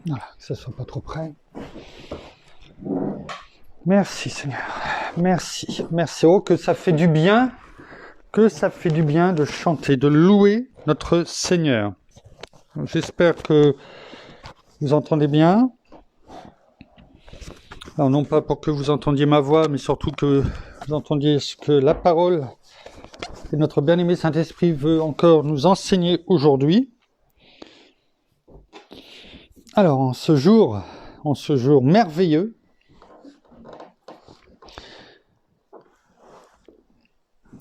Voilà, que ça soit pas trop près. Merci Seigneur. Merci. Merci. Oh, que ça fait du bien. Que ça fait du bien de chanter, de louer notre Seigneur. J'espère que vous entendez bien. Alors non pas pour que vous entendiez ma voix, mais surtout que vous entendiez ce que la parole et notre bien-aimé Saint-Esprit veut encore nous enseigner aujourd'hui. Alors en ce jour merveilleux,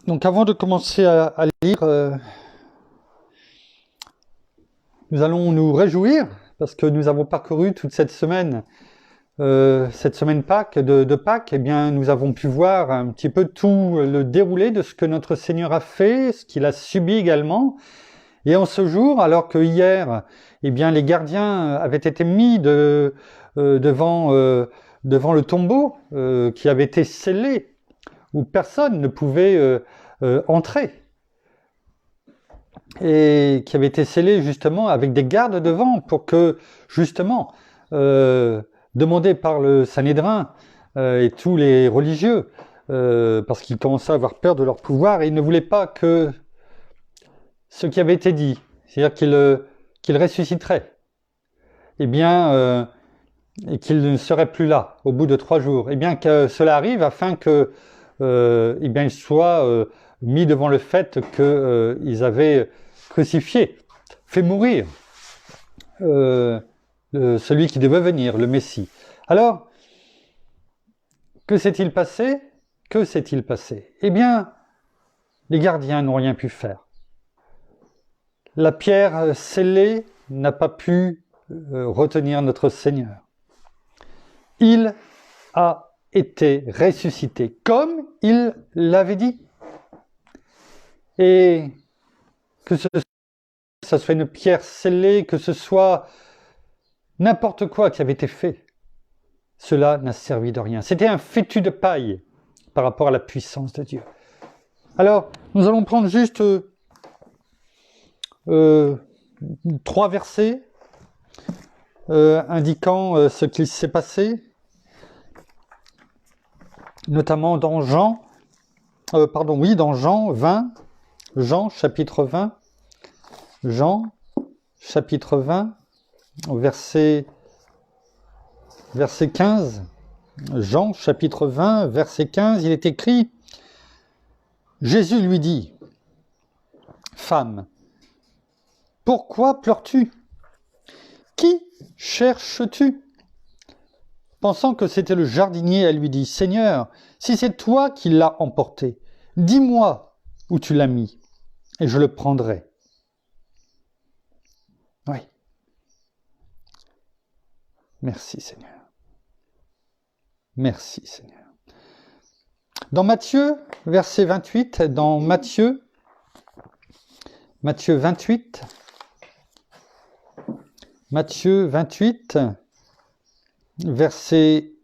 donc avant de commencer à lire, nous allons nous réjouir parce que nous avons parcouru toute cette semaine Pâques, de Pâques. Eh bien, nous avons pu voir un petit peu tout le déroulé de ce que notre Seigneur a fait, ce qu'il a subi également. Et en ce jour, alors que hier, eh bien, les gardiens avaient été mis devant le tombeau qui avait été scellé, où personne ne pouvait entrer, et qui avait été scellé justement avec des gardes devant pour que justement demandé par le Sanhédrin et tous les religieux, parce qu'ils commençaient à avoir peur de leur pouvoir et ils ne voulaient pas que ce qui avait été dit, c'est-à-dire qu'il ressusciterait, eh bien, et qu'il ne serait plus là au bout de 3 jours, eh bien que cela arrive afin que eh bien, ils soient mis devant le fait qu'ils avaient crucifié, fait mourir celui qui devait venir, le Messie. Alors, que s'est-il passé? Que s'est-il passé? Eh bien, les gardiens n'ont rien pu faire. La pierre scellée n'a pas pu retenir notre Seigneur. Il a été ressuscité, comme il l'avait dit. Et que ça soit une pierre scellée, que ce soit n'importe quoi qui avait été fait, cela n'a servi de rien. C'était un fétu de paille par rapport à la puissance de Dieu. Alors, nous allons prendre juste 3 versets indiquant ce qu'il s'est passé, notamment dans Jean 20, Jean chapitre 20, Jean chapitre 20, verset 15. Jean chapitre 20, verset 15, il est écrit: Jésus lui dit: Femme, pourquoi pleures-tu? Qui cherches-tu? Pensant que c'était le jardinier, elle lui dit: Seigneur, si c'est toi qui l'as emporté, dis-moi où tu l'as mis, et je le prendrai. Oui. Merci Seigneur. Merci Seigneur. Dans Matthieu, verset 28, dans Matthieu 28, verset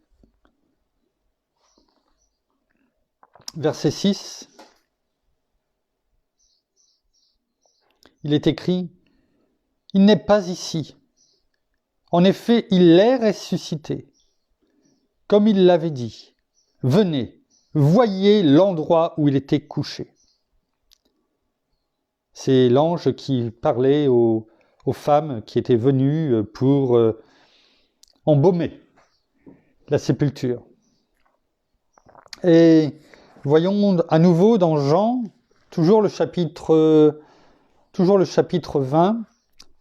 6, il est écrit: Il n'est pas ici. En effet, il est ressuscité, comme il l'avait dit. Venez, voyez l'endroit où il était couché. C'est l'ange qui parlait aux femmes qui étaient venues pour embaumer la sépulture. Et voyons à nouveau dans Jean, toujours le chapitre 20,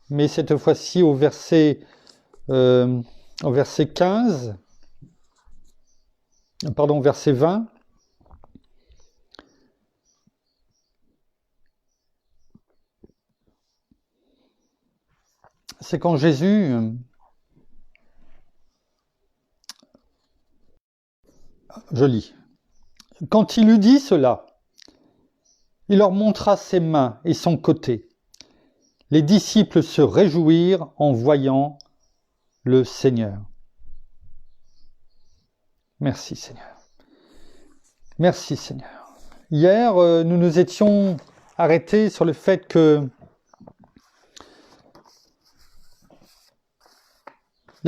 mais cette fois-ci au verset 15, pardon, verset 20. C'est quand Jésus je lis. Quand il eut dit cela, il leur montra ses mains et son côté. Les disciples se réjouirent en voyant le Seigneur. Merci Seigneur. Merci Seigneur. Hier, nous nous étions arrêtés sur le fait que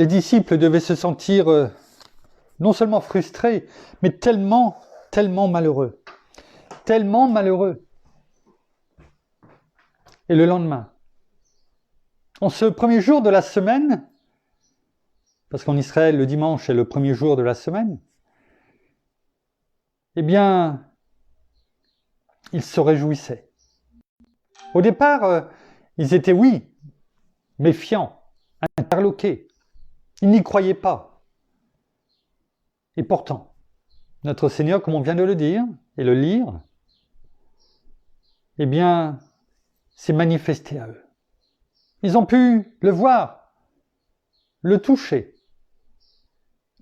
les disciples devaient se sentir non seulement frustrés, mais tellement malheureux. Tellement malheureux. Et le lendemain, en ce premier jour de la semaine, parce qu'en Israël, le dimanche est le premier jour de la semaine, eh bien, ils se réjouissaient. Au départ, ils étaient, oui, méfiants, interloqués. Ils n'y croyaient pas. Et pourtant, notre Seigneur, comme on vient de le dire et le lire, eh bien, s'est manifesté à eux. Ils ont pu le voir, le toucher,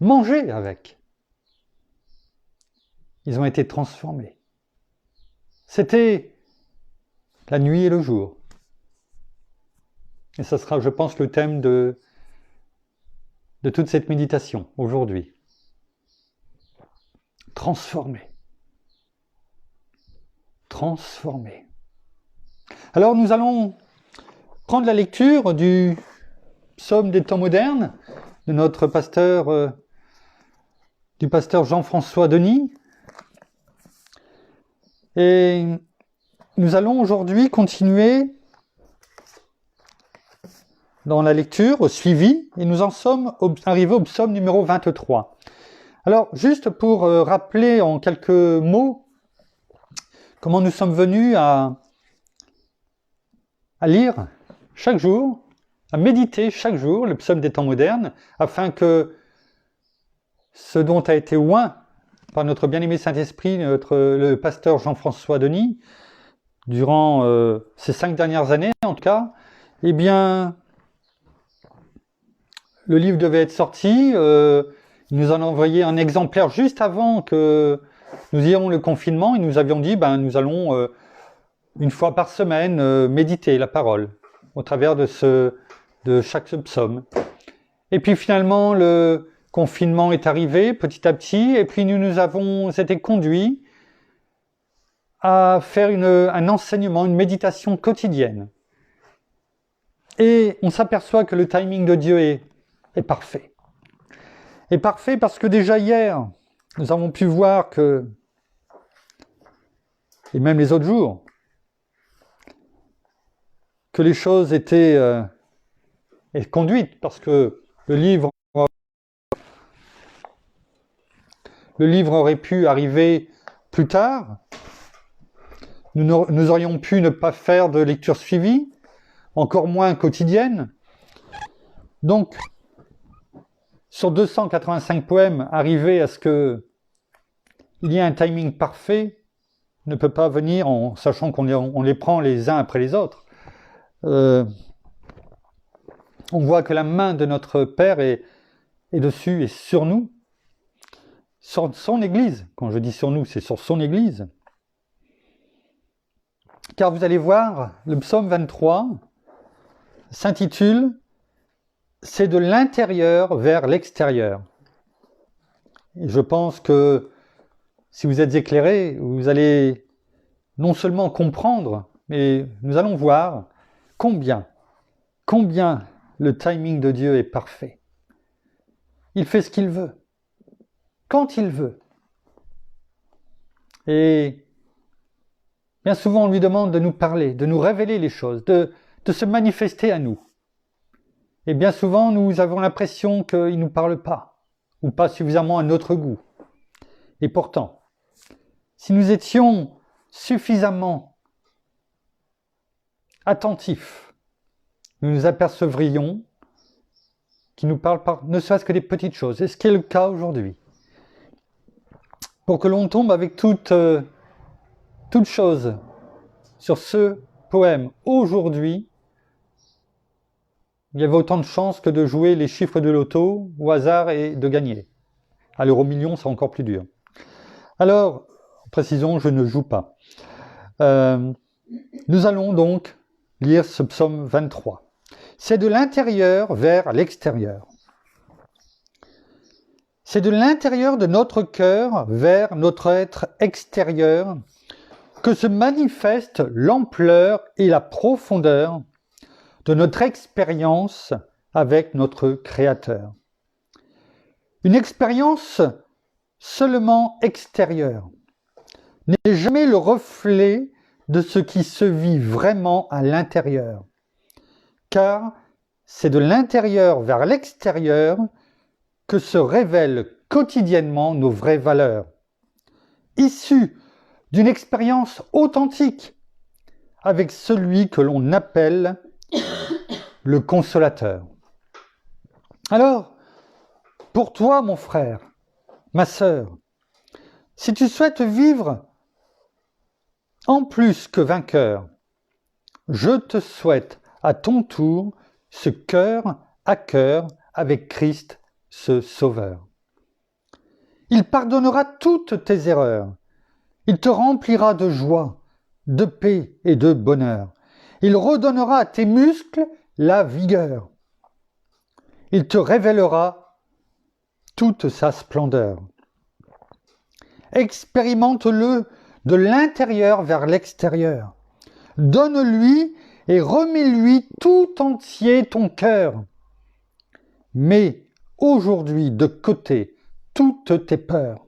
manger avec. Ils ont été transformés. C'était la nuit et le jour. Et ça sera, je pense, le thème de toute cette méditation aujourd'hui. Transformé. Transformé. Alors nous allons prendre la lecture du psaume des temps modernes de notre pasteur, du pasteur Jean-François Denis. Et nous allons aujourd'hui continuer dans la lecture, au suivi, et nous en sommes arrivés au psaume numéro 23. Alors, juste pour rappeler en quelques mots comment nous sommes venus à lire chaque jour, à méditer chaque jour le psaume des temps modernes, afin que ce dont a été oint par notre bien-aimé Saint-Esprit, le pasteur Jean-François Denis, durant ces 5 dernières années en tout cas, eh bien, le livre devait être sorti, il nous en a envoyé un exemplaire juste avant que nous ayons le confinement, et nous avions dit, nous allons une fois par semaine méditer la parole au travers de chaque psaume. Et puis finalement, le confinement est arrivé petit à petit, et puis nous avons été conduits à faire un enseignement, une méditation quotidienne. Et on s'aperçoit que le timing de Dieu est parfait. Est parfait parce que déjà hier, nous avons pu voir que, et même les autres jours, que les choses étaient conduites, parce que le livre aurait pu arriver plus tard. Nous aurions pu ne pas faire de lecture suivie, encore moins quotidienne. Donc, sur 285 poèmes, arriver à ce qu'il y ait un timing parfait ne peut pas venir en sachant qu'on les prend les uns après les autres. On voit que la main de notre Père est dessus et sur nous, sur son Église. Quand je dis sur nous, c'est sur son Église. Car vous allez voir, le psaume 23 s'intitule « C'est de l'intérieur vers l'extérieur ». Et je pense que si vous êtes éclairés, vous allez non seulement comprendre, mais nous allons voir combien le timing de Dieu est parfait. Il fait ce qu'il veut, quand il veut. Et bien souvent, on lui demande de nous parler, de nous révéler les choses, de se manifester à nous. Et bien souvent, nous avons l'impression qu'il ne nous parle pas, ou pas suffisamment à notre goût. Et pourtant, si nous étions suffisamment attentifs, nous nous apercevrions qu'il nous parle par ne serait-ce que des petites choses. Et ce qui est le cas aujourd'hui. Pour que l'on tombe avec toute chose sur ce poème aujourd'hui, il y avait autant de chances que de jouer les chiffres de loto au hasard et de gagner. À l'euro-million, c'est encore plus dur. Alors, précisons, je ne joue pas. Nous allons donc lire ce psaume 23. C'est de l'intérieur vers l'extérieur. C'est de l'intérieur de notre cœur vers notre être extérieur que se manifeste l'ampleur et la profondeur de notre expérience avec notre Créateur. Une expérience seulement extérieure n'est jamais le reflet de ce qui se vit vraiment à l'intérieur, car c'est de l'intérieur vers l'extérieur que se révèlent quotidiennement nos vraies valeurs, issues d'une expérience authentique avec celui que l'on appelle le consolateur. Alors, pour toi, mon frère, ma sœur, si tu souhaites vivre en plus que vainqueur, je te souhaite à ton tour ce cœur à cœur avec Christ, ce Sauveur. Il pardonnera toutes tes erreurs. Il te remplira de joie, de paix et de bonheur. Il redonnera à tes muscles la vigueur. Il te révélera toute sa splendeur. Expérimente-le de l'intérieur vers l'extérieur. Donne-lui et remets-lui tout entier ton cœur. Mets aujourd'hui de côté toutes tes peurs.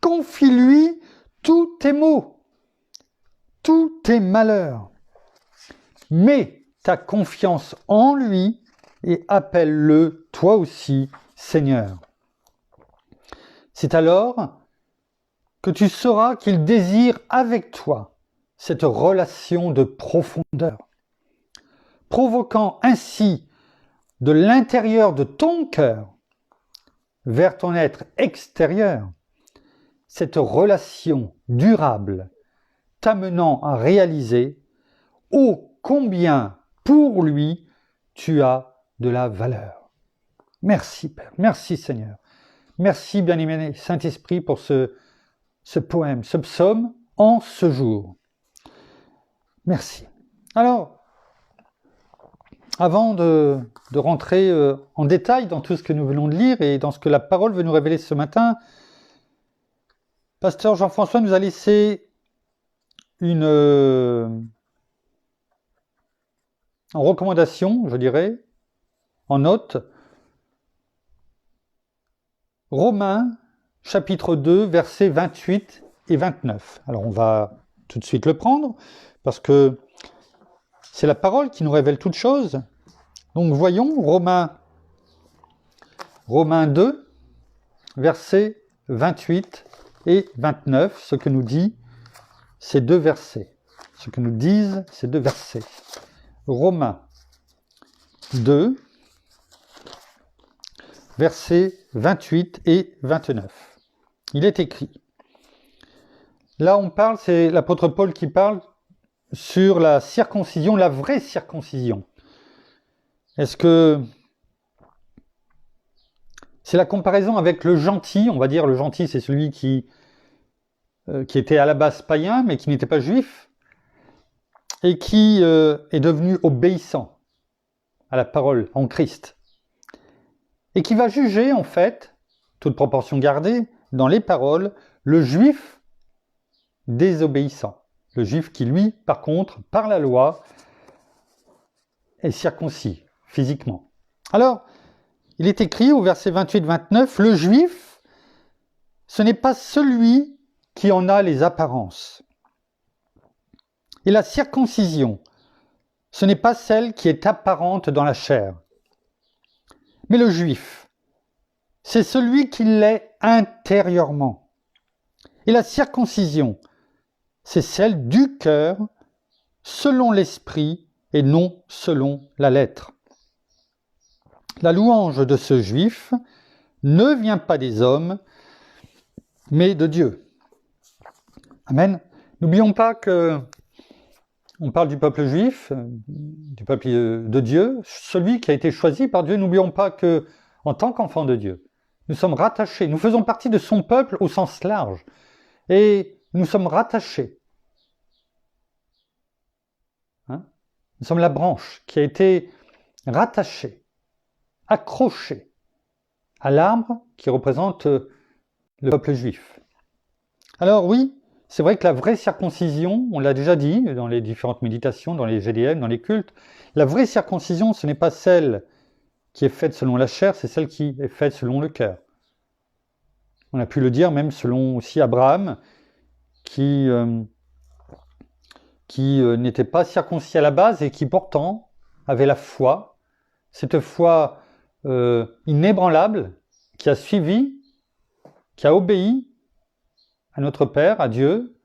Confie-lui tous tes maux, tous tes malheurs. Mets ta confiance en lui et appelle-le toi aussi Seigneur. C'est alors que tu sauras qu'il désire avec toi cette relation de profondeur, provoquant ainsi de l'intérieur de ton cœur vers ton être extérieur cette relation durable, t'amenant à réaliser ô combien pour lui tu as de la valeur. Merci Père, merci Seigneur, merci bien-aimé Saint-Esprit pour ce poème, ce psaume en ce jour. Merci. Alors, avant de rentrer en détail dans tout ce que nous venons de lire et dans ce que la parole veut nous révéler ce matin, Pasteur Jean-François nous a laissé une recommandation, je dirais, en note. Romains, chapitre 2, versets 28 et 29. Alors on va tout de suite le prendre, parce que c'est la parole qui nous révèle toutes choses. Donc voyons Romains 2, versets 28 et 29, ce que nous dit ces deux versets. Ce que nous disent ces deux versets. Romains 2, versets 28 et 29. Il est écrit. Là on parle, c'est l'apôtre Paul qui parle sur la circoncision, la vraie circoncision. Est-ce que c'est la comparaison avec le gentil? On va dire le gentil, c'est celui qui était à la base païen, mais qui n'était pas juif, et qui est devenu obéissant à la parole en Christ, et qui va juger, en fait, toute proportion gardée, dans les paroles, le juif désobéissant. Le juif qui, lui, par contre, par la loi, est circoncis physiquement. Alors, il est écrit au verset 28-29, le juif, ce n'est pas celui qui en a les apparences. Et la circoncision, ce n'est pas celle qui est apparente dans la chair. Mais le juif, c'est celui qui l'est intérieurement. Et la circoncision, c'est celle du cœur, selon l'esprit et non selon la lettre. La louange de ce juif ne vient pas des hommes, mais de Dieu. Amen. N'oublions pas que on parle du peuple juif, du peuple de Dieu, celui qui a été choisi par Dieu. N'oublions pas que, en tant qu'enfants de Dieu, nous sommes rattachés, nous faisons partie de son peuple au sens large, et nous sommes rattachés. Nous sommes la branche qui a été rattachée, accrochée à l'arbre qui représente le peuple juif. Alors oui, c'est vrai que la vraie circoncision, on l'a déjà dit dans les différentes méditations, dans les GDM, dans les cultes, la vraie circoncision, ce n'est pas celle qui est faite selon la chair, c'est celle qui est faite selon le cœur. On a pu le dire même selon aussi Abraham, qui n'était pas circoncis à la base et qui pourtant avait la foi, cette foi inébranlable, qui a suivi, qui a obéi à notre Père, à Dieu,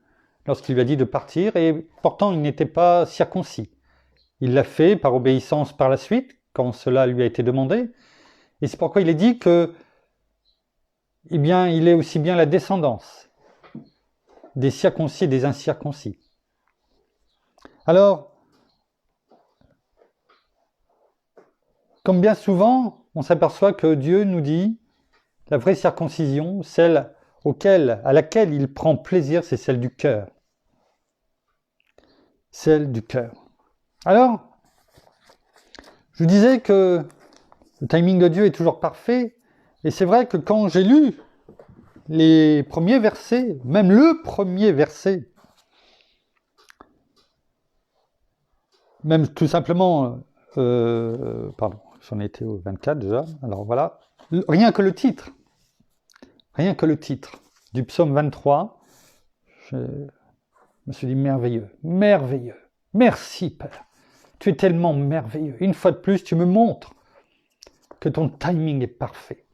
lorsqu'il lui a dit de partir, et pourtant il n'était pas circoncis. Il l'a fait par obéissance par la suite, quand cela lui a été demandé, et c'est pourquoi il est dit que, eh bien, il est aussi bien la descendance des circoncis et des incirconcis. Alors, comme bien souvent, on s'aperçoit que Dieu nous dit la vraie circoncision, celle à laquelle il prend plaisir, c'est celle du cœur. Celle du cœur. Alors, je vous disais que le timing de Dieu est toujours parfait, et c'est vrai que quand j'ai lu les premiers versets, même le premier verset, même tout simplement, pardon, j'en étais au 24 déjà, alors voilà, rien que le titre du psaume 23, je me suis dit merveilleux, merveilleux, merci Père, tu es tellement merveilleux, une fois de plus tu me montres que ton timing est parfait.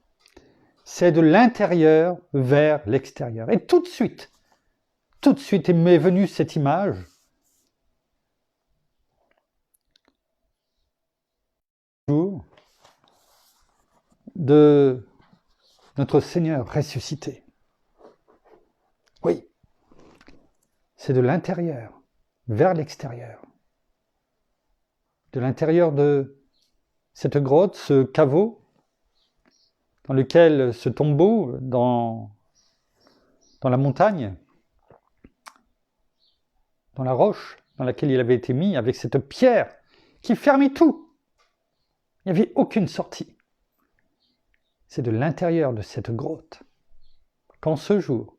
C'est de l'intérieur vers l'extérieur. Et tout de suite, m'est venue cette image de notre Seigneur ressuscité. Oui, c'est de l'intérieur vers l'extérieur. De l'intérieur de cette grotte, ce caveau, dans lequel ce tombeau, dans la montagne, dans la roche dans laquelle il avait été mis, avec cette pierre qui fermait tout. Il n'y avait aucune sortie. C'est de l'intérieur de cette grotte qu'en ce jour,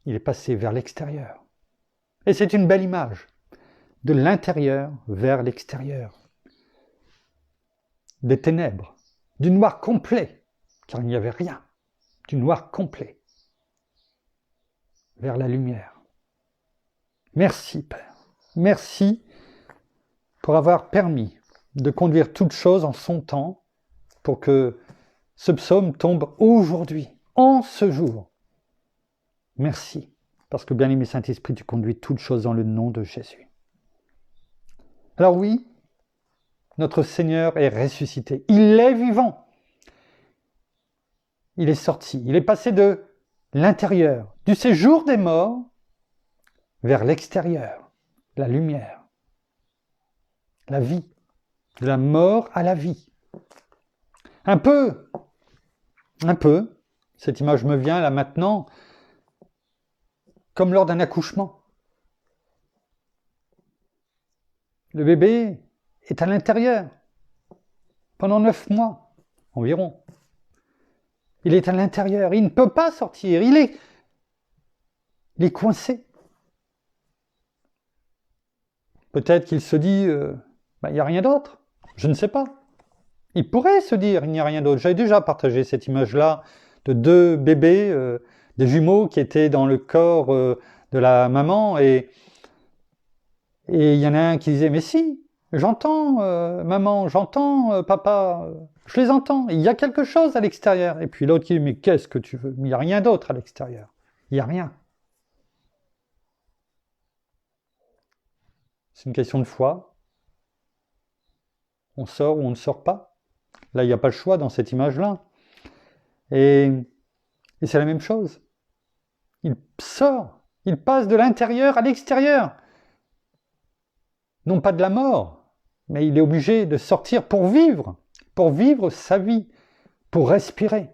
il est passé vers l'extérieur. Et c'est une belle image, de l'intérieur vers l'extérieur. Des ténèbres, du noir complet, car il n'y avait rien, du noir complet, vers la lumière. Merci Père, merci pour avoir permis de conduire toutes choses en son temps, pour que ce psaume tombe aujourd'hui, en ce jour. Merci, parce que bien-aimé Saint-Esprit, tu conduis toutes choses dans le nom de Jésus. Alors oui, notre Seigneur est ressuscité, il est vivant. Il est sorti, il est passé de l'intérieur, du séjour des morts, vers l'extérieur, la lumière, la vie, de la mort à la vie. Un peu, cette image me vient là maintenant, comme lors d'un accouchement. Le bébé est à l'intérieur, pendant 9 mois environ. Il est à l'intérieur, il ne peut pas sortir, il est coincé. Peut-être qu'il se dit, il n'y a rien d'autre, je ne sais pas. Il pourrait se dire, il n'y a rien d'autre. J'avais déjà partagé cette image-là de 2 bébés, des jumeaux qui étaient dans le corps de la maman, et il y en a un qui disait, mais si, j'entends maman, j'entends papa, je les entends, il y a quelque chose à l'extérieur. Et puis l'autre qui dit, mais qu'est-ce que tu veux? Mais il n'y a rien d'autre à l'extérieur, il n'y a rien. C'est une question de foi. On sort ou on ne sort pas. Là, il n'y a pas le choix dans cette image-là. Et c'est la même chose. Il sort, il passe de l'intérieur à l'extérieur. Non pas de la mort, mais il est obligé de sortir pour vivre sa vie, pour respirer.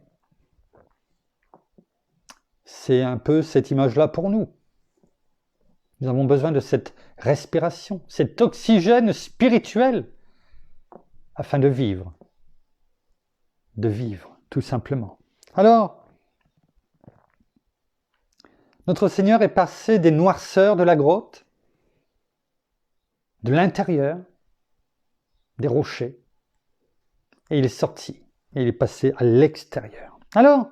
C'est un peu cette image-là pour nous. Nous avons besoin de cette respiration, cet oxygène spirituel, afin de vivre, tout simplement. Alors, notre Seigneur est passé des noirceurs de la grotte, de l'intérieur, des rochers, et il est sorti, et il est passé à l'extérieur. Alors,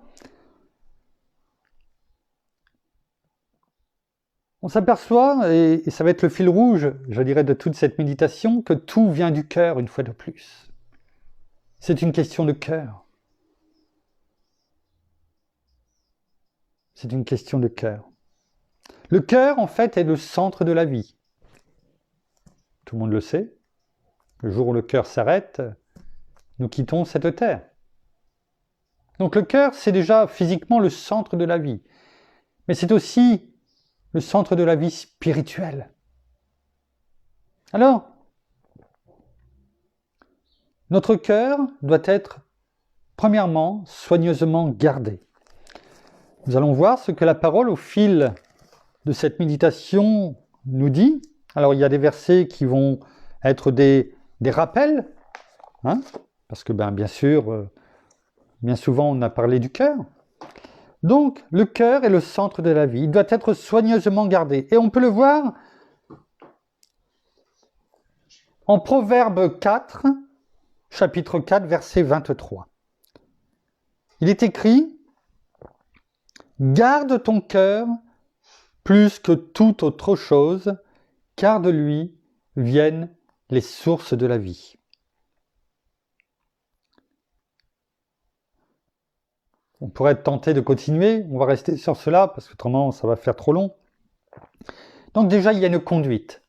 on s'aperçoit, et ça va être le fil rouge, je dirais, de toute cette méditation, que tout vient du cœur une fois de plus. C'est une question de cœur. C'est une question de cœur. Le cœur, en fait, est le centre de la vie. Tout le monde le sait. Le jour où le cœur s'arrête, nous quittons cette terre. Donc le cœur, c'est déjà physiquement le centre de la vie. Mais c'est aussi le centre de la vie spirituelle. Alors, notre cœur doit être, premièrement, soigneusement gardé. Nous allons voir ce que la parole, au fil de cette méditation, nous dit. Alors, il y a des versets qui vont être des rappels, hein, parce que, bien sûr, bien souvent, on a parlé du cœur. Donc, le cœur est le centre de la vie. Il doit être soigneusement gardé. Et on peut le voir en Proverbe 4, chapitre 4, verset 23. Il est écrit « Garde ton cœur plus que toute autre chose, car de lui viennent les sources de la vie. » On pourrait être tenté de continuer, on va rester sur cela, parce qu'autrement ça va faire trop long. Donc déjà, il y a une conduite.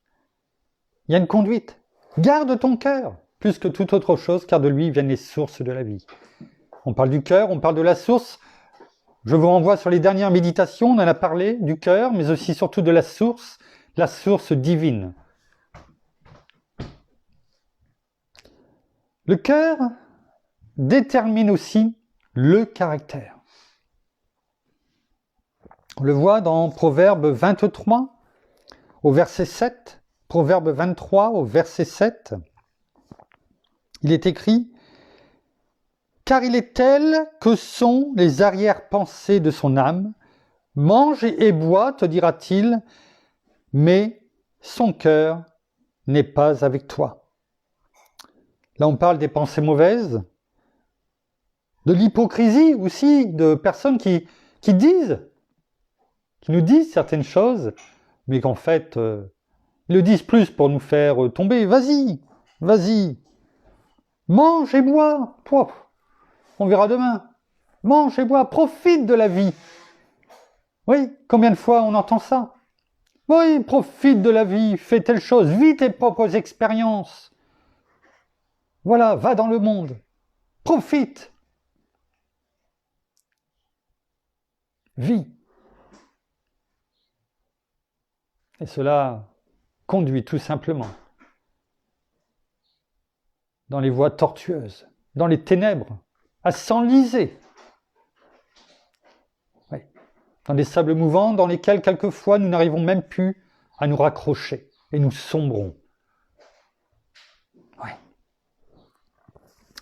Il y a une conduite. Garde ton cœur, plus que toute autre chose, car de lui viennent les sources de la vie. On parle du cœur, on parle de la source. Je vous renvoie sur les dernières méditations, on en a parlé du cœur, mais aussi surtout de la source divine. Le cœur détermine aussi le caractère. On le voit dans Proverbe 23, au verset 7. Proverbe 23, au verset 7. Il est écrit « Car il est tel que sont les arrière-pensées de son âme. Mange et bois, te dira-t-il, mais son cœur n'est pas avec toi. » Là, on parle des pensées mauvaises, de l'hypocrisie aussi, de personnes qui nous disent certaines choses, mais qu'en fait, ils le disent plus pour nous faire tomber. Vas-y, mange et bois. On verra demain. Mange et bois, profite de la vie. Oui, combien de fois on entend ça? Oui, profite de la vie, fais telle chose, vis tes propres expériences. Voilà, va dans le monde. Profite. Vis. Et cela conduit tout simplement dans les voies tortueuses, dans les ténèbres, à s'enliser. Oui. Dans des sables mouvants dans lesquels quelquefois nous n'arrivons même plus à nous raccrocher et nous sombrons. Oui.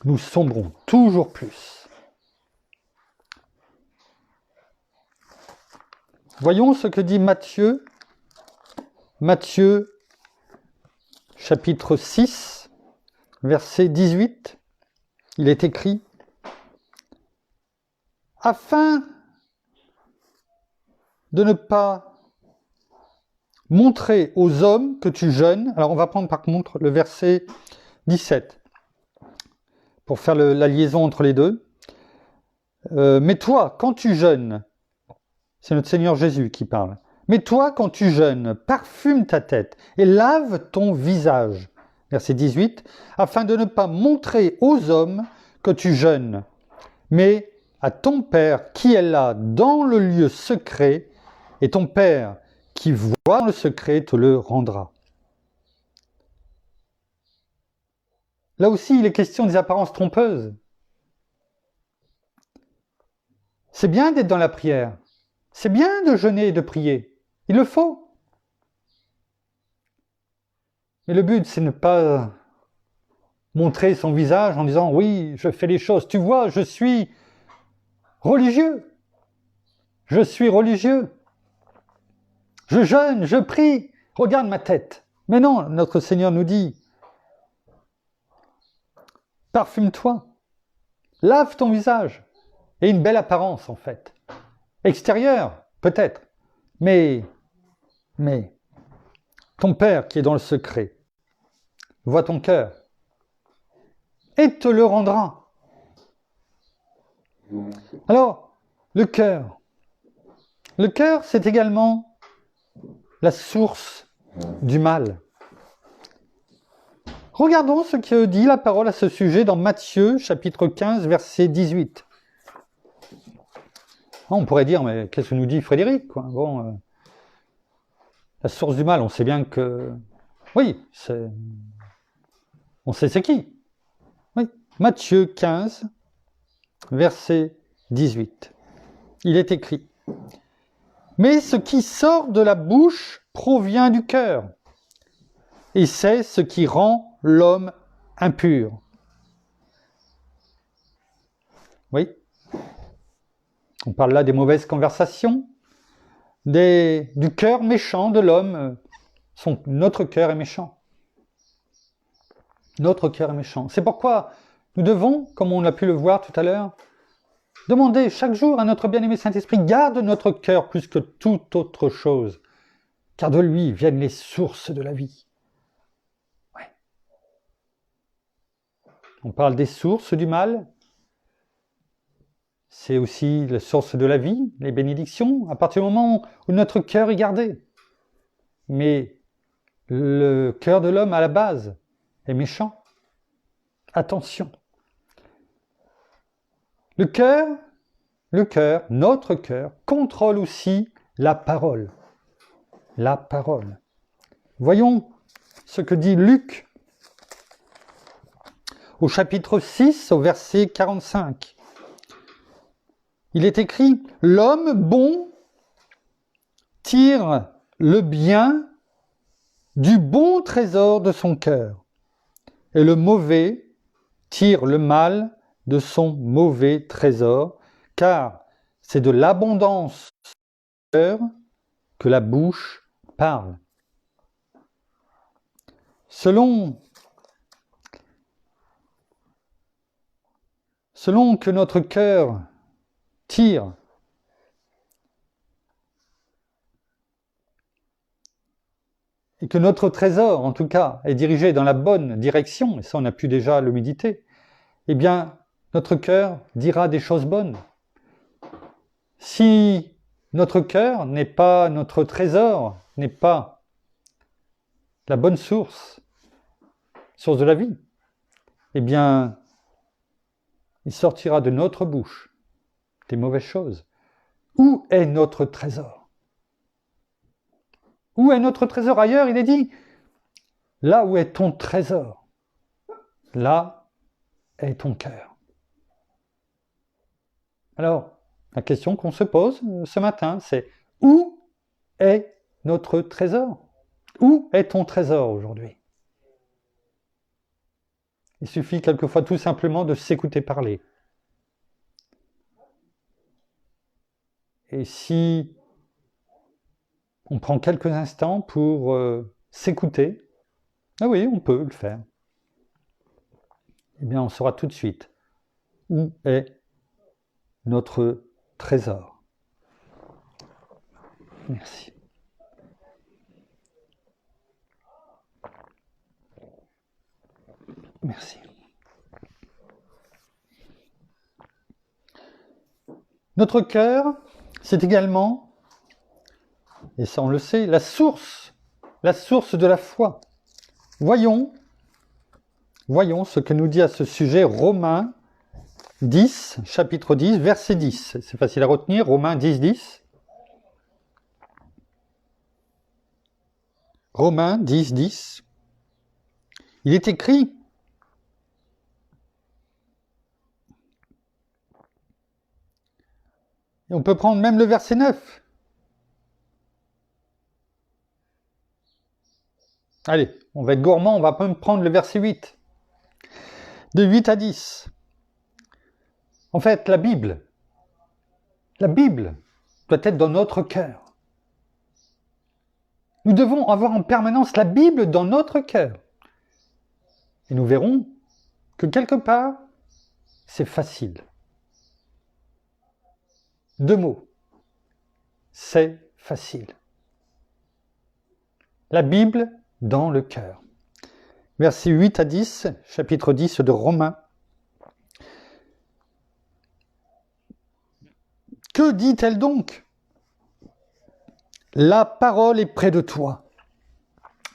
Nous sombrons toujours plus. Voyons ce que dit Matthieu. Matthieu, chapitre 6, verset 18. Il est écrit « Afin de ne pas montrer aux hommes que tu jeûnes », alors on va prendre par contre le verset 17, pour faire la liaison entre les deux. « Mais toi, quand tu jeûnes », c'est notre Seigneur Jésus qui parle, « mais toi, quand tu jeûnes, parfume ta tête et lave ton visage. » Verset 18, « Afin de ne pas montrer aux hommes que tu jeûnes, mais à ton Père qui est là dans le lieu secret, et ton Père qui voit dans le secret te le rendra. » Là aussi, il est question des apparences trompeuses. C'est bien d'être dans la prière. C'est bien de jeûner et de prier. Il le faut. Mais le but, c'est ne pas montrer son visage en disant « Oui, je fais les choses. Tu vois, je suis religieux. Je suis religieux. Je jeûne, je prie. Regarde ma tête. » Mais non, notre Seigneur nous dit « Parfume-toi. Lave ton visage. Et une belle apparence, en fait. Extérieure, peut-être. Mais, ton Père qui est dans le secret voit ton cœur et te le rendra. Alors, le cœur, c'est également la source du mal. Regardons ce que dit la parole à ce sujet dans Matthieu, chapitre 15, verset 18. On pourrait dire, mais qu'est-ce que nous dit Frédéric, quoi ? Bon, la source du mal, on sait bien que... Oui, on sait c'est qui. Oui. Matthieu 15, verset 18. Il est écrit « Mais ce qui sort de la bouche provient du cœur, et c'est ce qui rend l'homme impur. » Oui. On parle là des mauvaises conversations, du cœur méchant de l'homme. Notre cœur est méchant. Notre cœur est méchant. C'est pourquoi nous devons, comme on a pu le voir tout à l'heure, demander chaque jour à notre bien-aimé Saint-Esprit, garde notre cœur plus que toute autre chose, car de lui viennent les sources de la vie. Ouais. On parle des sources du mal. C'est aussi la source de la vie, les bénédictions, à partir du moment où notre cœur est gardé. Mais le cœur de l'homme, à la base, est méchant. Attention. Le cœur, notre cœur, contrôle aussi la parole. La parole. Voyons ce que dit Luc au chapitre 6, au verset 45. Il est écrit « L'homme bon tire le bien du bon trésor de son cœur, et le mauvais tire le mal de son mauvais trésor, car c'est de l'abondance du cœur que la bouche parle. » Selon que notre cœur tire et que notre trésor, en tout cas, est dirigé dans la bonne direction, et ça on a pu déjà le méditer, eh bien, notre cœur dira des choses bonnes. Si notre cœur n'est pas notre trésor, n'est pas la bonne source de la vie, eh bien, il sortira de notre bouche des mauvaises choses. Où est notre trésor ? Où est notre trésor ? Ailleurs, il est dit, là où est ton trésor, là est ton cœur. Alors, la question qu'on se pose ce matin, c'est où est notre trésor ? Où est ton trésor aujourd'hui ? Il suffit quelquefois tout simplement de s'écouter parler. Et si on prend quelques instants pour s'écouter, ah oui, on peut le faire. Eh bien, on saura tout de suite où est notre trésor. Merci. Merci. Notre cœur, c'est également, et ça on le sait, la source de la foi. Voyons ce que nous dit à ce sujet Romains 10, chapitre 10, verset 10. C'est facile à retenir, Romains 10, 10. Romains 10, 10. Il est écrit, et on peut prendre même le verset 9. Allez, on va être gourmand, on va même prendre le verset 8. De 8 à 10. En fait, la Bible doit être dans notre cœur. Nous devons avoir en permanence la Bible dans notre cœur. Et nous verrons que quelque part, c'est facile. 2 mots. C'est facile. La Bible dans le cœur. Versets 8 à 10, chapitre 10 de Romains. Que dit-elle donc? La parole est près de toi,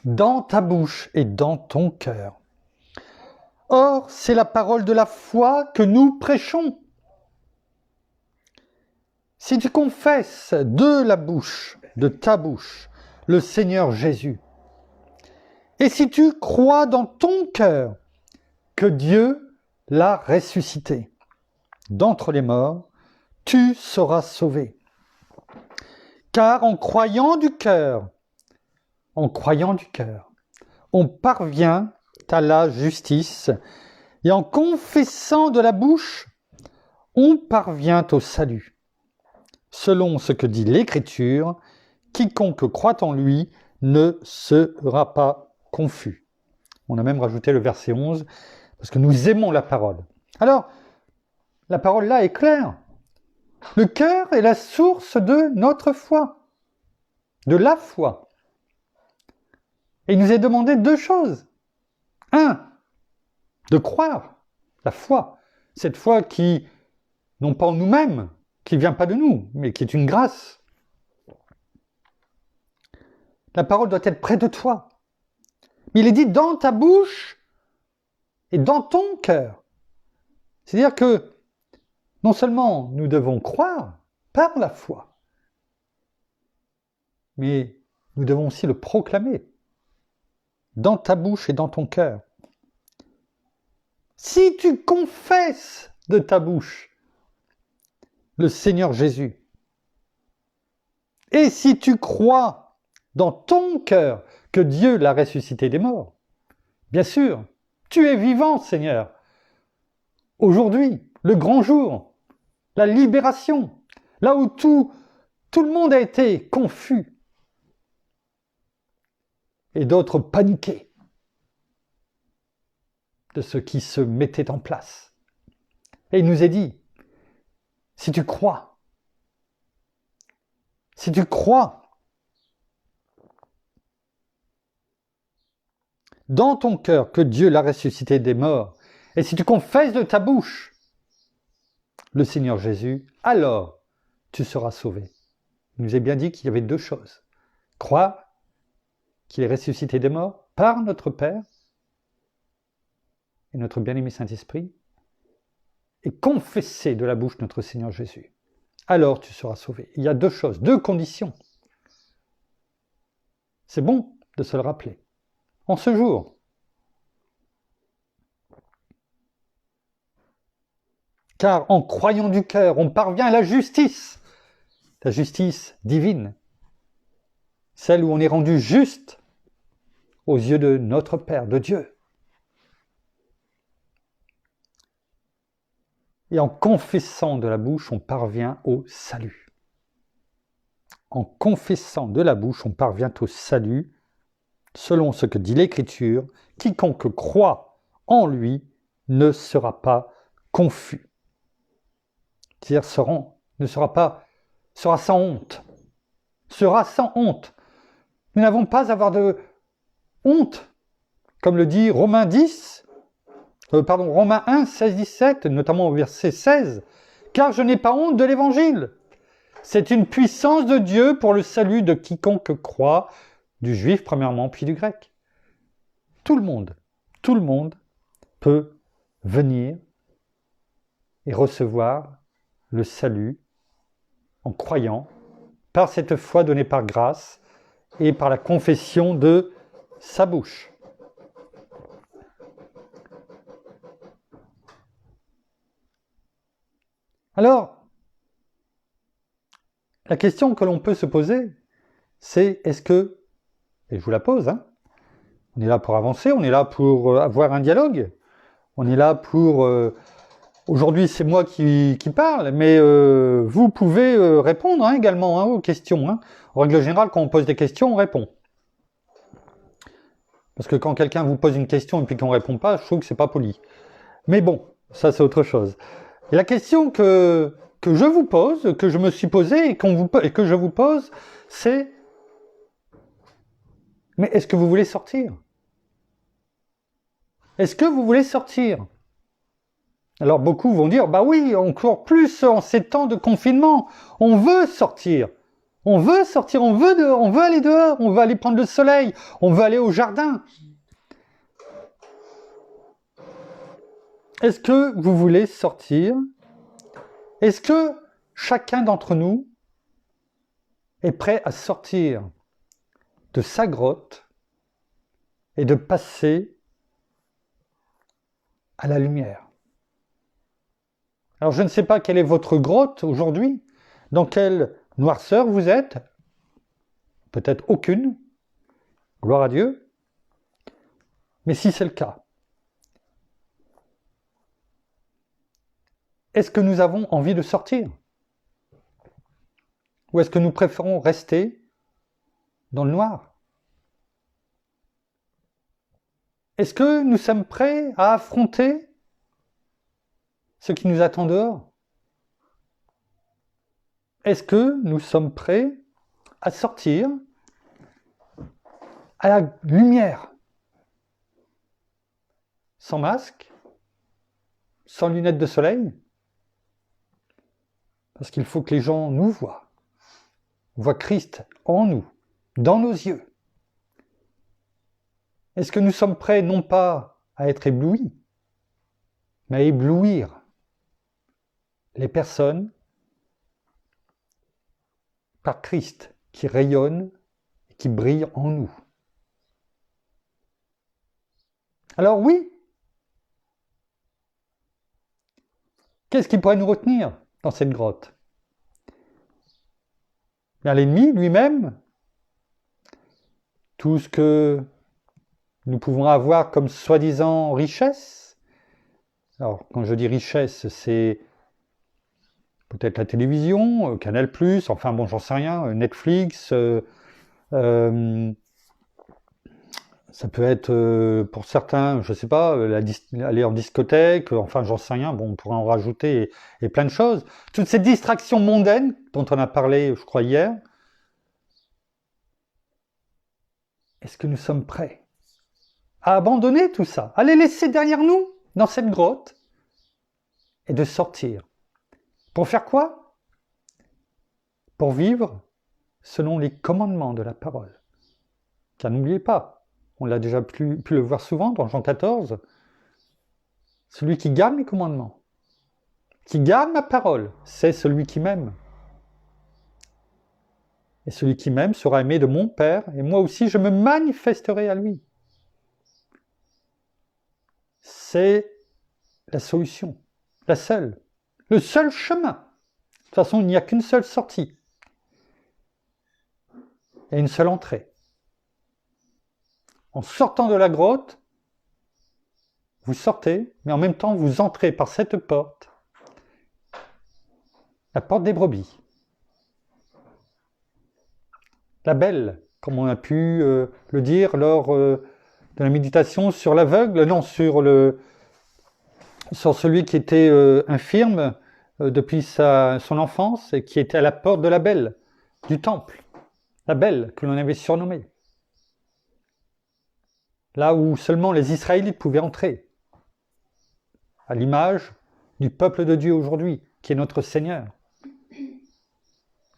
dans ta bouche et dans ton cœur. Or, c'est la parole de la foi que nous prêchons. Si tu confesses de ta bouche, le Seigneur Jésus, et si tu crois dans ton cœur que Dieu l'a ressuscité d'entre les morts, tu seras sauvé. Car en croyant du cœur, on parvient à la justice, et en confessant de la bouche, on parvient au salut. Selon ce que dit l'Écriture, quiconque croit en lui ne sera pas confus. On a même rajouté le verset 11, parce que nous aimons la parole. Alors, la parole là est claire. Le cœur est la source de notre foi, de la foi. Et il nous est demandé 2 choses. 1, de croire, la foi. Cette foi qui, non pas en nous-mêmes, qui ne vient pas de nous, mais qui est une grâce. La parole doit être près de toi. Mais il est dit dans ta bouche et dans ton cœur. C'est-à-dire que non seulement nous devons croire par la foi, mais nous devons aussi le proclamer dans ta bouche et dans ton cœur. Si tu confesses de ta bouche le Seigneur Jésus, et si tu crois dans ton cœur que Dieu l'a ressuscité des morts, bien sûr, tu es vivant, Seigneur. Aujourd'hui, le grand jour, la libération, là où tout le monde a été confus, et d'autres paniqués de ce qui se mettait en place. Et il nous est dit, si tu crois dans ton cœur que Dieu l'a ressuscité des morts, et si tu confesses de ta bouche le Seigneur Jésus, alors tu seras sauvé. Il nous est bien dit qu'il y avait 2 choses. Croire qu'il est ressuscité des morts par notre Père et notre bien-aimé Saint-Esprit, et confesser de la bouche notre Seigneur Jésus. Alors tu seras sauvé. Il y a 2 choses, 2 conditions. C'est bon de se le rappeler. En ce jour, car en croyant du cœur, on parvient à la justice divine, celle où on est rendu juste aux yeux de notre Père, de Dieu. Et en confessant de la bouche, on parvient au salut. En confessant de la bouche, on parvient au salut, selon ce que dit l'Écriture, quiconque croit en lui ne sera pas confus. C'est-à-dire sera sans honte. Sera sans honte. Nous n'avons pas à avoir de honte, comme le dit Romains 1, 16, 17, notamment au verset 16, « Car je n'ai pas honte de l'Évangile. C'est une puissance de Dieu pour le salut de quiconque croit, du juif premièrement, puis du grec. » Tout le monde peut venir et recevoir le salut en croyant par cette foi donnée par grâce et par la confession de sa bouche. Alors, la question que l'on peut se poser, c'est est-ce que, et je vous la pose, on est là pour avancer, on est là pour avoir un dialogue, on est là pour... aujourd'hui c'est moi qui parle, mais vous pouvez répondre également aux questions. En règle générale, quand on pose des questions, on répond. Parce que quand quelqu'un vous pose une question et puis qu'on ne répond pas, je trouve que c'est pas poli. Mais bon, Ça, c'est autre chose. Et la question que je vous pose, que je me suis posée et que je vous pose, c'est: mais est-ce que vous voulez sortir? Est-ce que vous voulez sortir? Alors beaucoup vont dire: bah oui, encore plus en ces temps de confinement, on veut sortir. On veut sortir, on veut aller dehors, on veut aller prendre le soleil, on veut aller au jardin. Est-ce que vous voulez sortir? Est-ce que chacun d'entre nous est prêt à sortir de sa grotte et de passer à la lumière? Alors je ne sais pas quelle est votre grotte aujourd'hui, dans quelle noirceur vous êtes, peut-être aucune, gloire à Dieu, mais si c'est le cas, est-ce que nous avons envie de sortir? Ou est-ce que nous préférons rester dans le noir? Est-ce que nous sommes prêts à affronter ce qui nous attend dehors? Est-ce que nous sommes prêts à sortir à la lumière? Sans masque? Sans lunettes de soleil? Parce qu'il faut que les gens nous voient Christ en nous, dans nos yeux. Est-ce que nous sommes prêts non pas à être éblouis, mais à éblouir les personnes par Christ qui rayonne et qui brille en nous? Alors oui, qu'est-ce qui pourrait nous retenir dans cette grotte? Bien, l'ennemi lui-même, tout ce que nous pouvons avoir comme soi-disant richesse. Alors, quand je dis richesse, c'est peut-être la télévision, Canal+, enfin bon, j'en sais rien, Netflix, ça peut être pour certains, je sais pas, aller en discothèque, enfin j'en sais rien, bon, on pourrait en rajouter et plein de choses. Toutes ces distractions mondaines dont on a parlé, je crois, hier. Est-ce que nous sommes prêts à abandonner tout ça, à les laisser derrière nous, dans cette grotte, et de sortir? Pour faire quoi? Pour vivre selon les commandements de la parole. Car n'oubliez pas, on l'a déjà pu le voir souvent dans Jean 14, celui qui garde mes commandements, qui garde ma parole, c'est celui qui m'aime. Et celui qui m'aime sera aimé de mon Père, et moi aussi je me manifesterai à lui. C'est la solution, la seule, le seul chemin. De toute façon, il n'y a qu'une seule sortie et une seule entrée. En sortant de la grotte, vous sortez, mais en même temps vous entrez par cette porte, la porte des brebis. La belle, comme on a pu le dire lors de la méditation sur l'aveugle, non, sur celui qui était infirme depuis son enfance et qui était à la porte de la belle, du temple. La belle que l'on avait surnommée. Là où seulement les Israélites pouvaient entrer. À l'image du peuple de Dieu aujourd'hui, qui est notre Seigneur.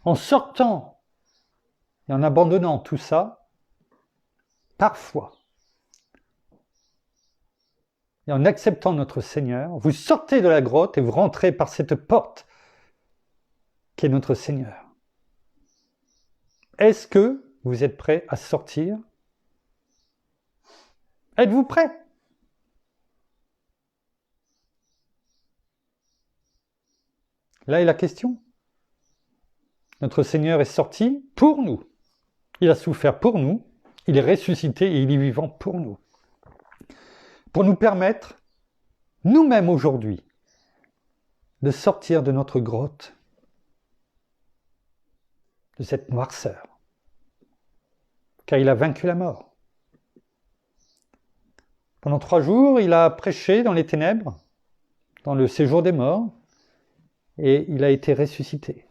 En sortant et en abandonnant tout ça, parfois, et en acceptant notre Seigneur, vous sortez de la grotte et vous rentrez par cette porte qui est notre Seigneur. Est-ce que vous êtes prêts à sortir? Êtes-vous prêts? Là est la question. Notre Seigneur est sorti pour nous. Il a souffert pour nous, il est ressuscité et il est vivant pour nous. Pour nous permettre, nous-mêmes aujourd'hui, de sortir de notre grotte, de cette noirceur. Car il a vaincu la mort. Pendant 3 jours, il a prêché dans les ténèbres, dans le séjour des morts, et il a été ressuscité.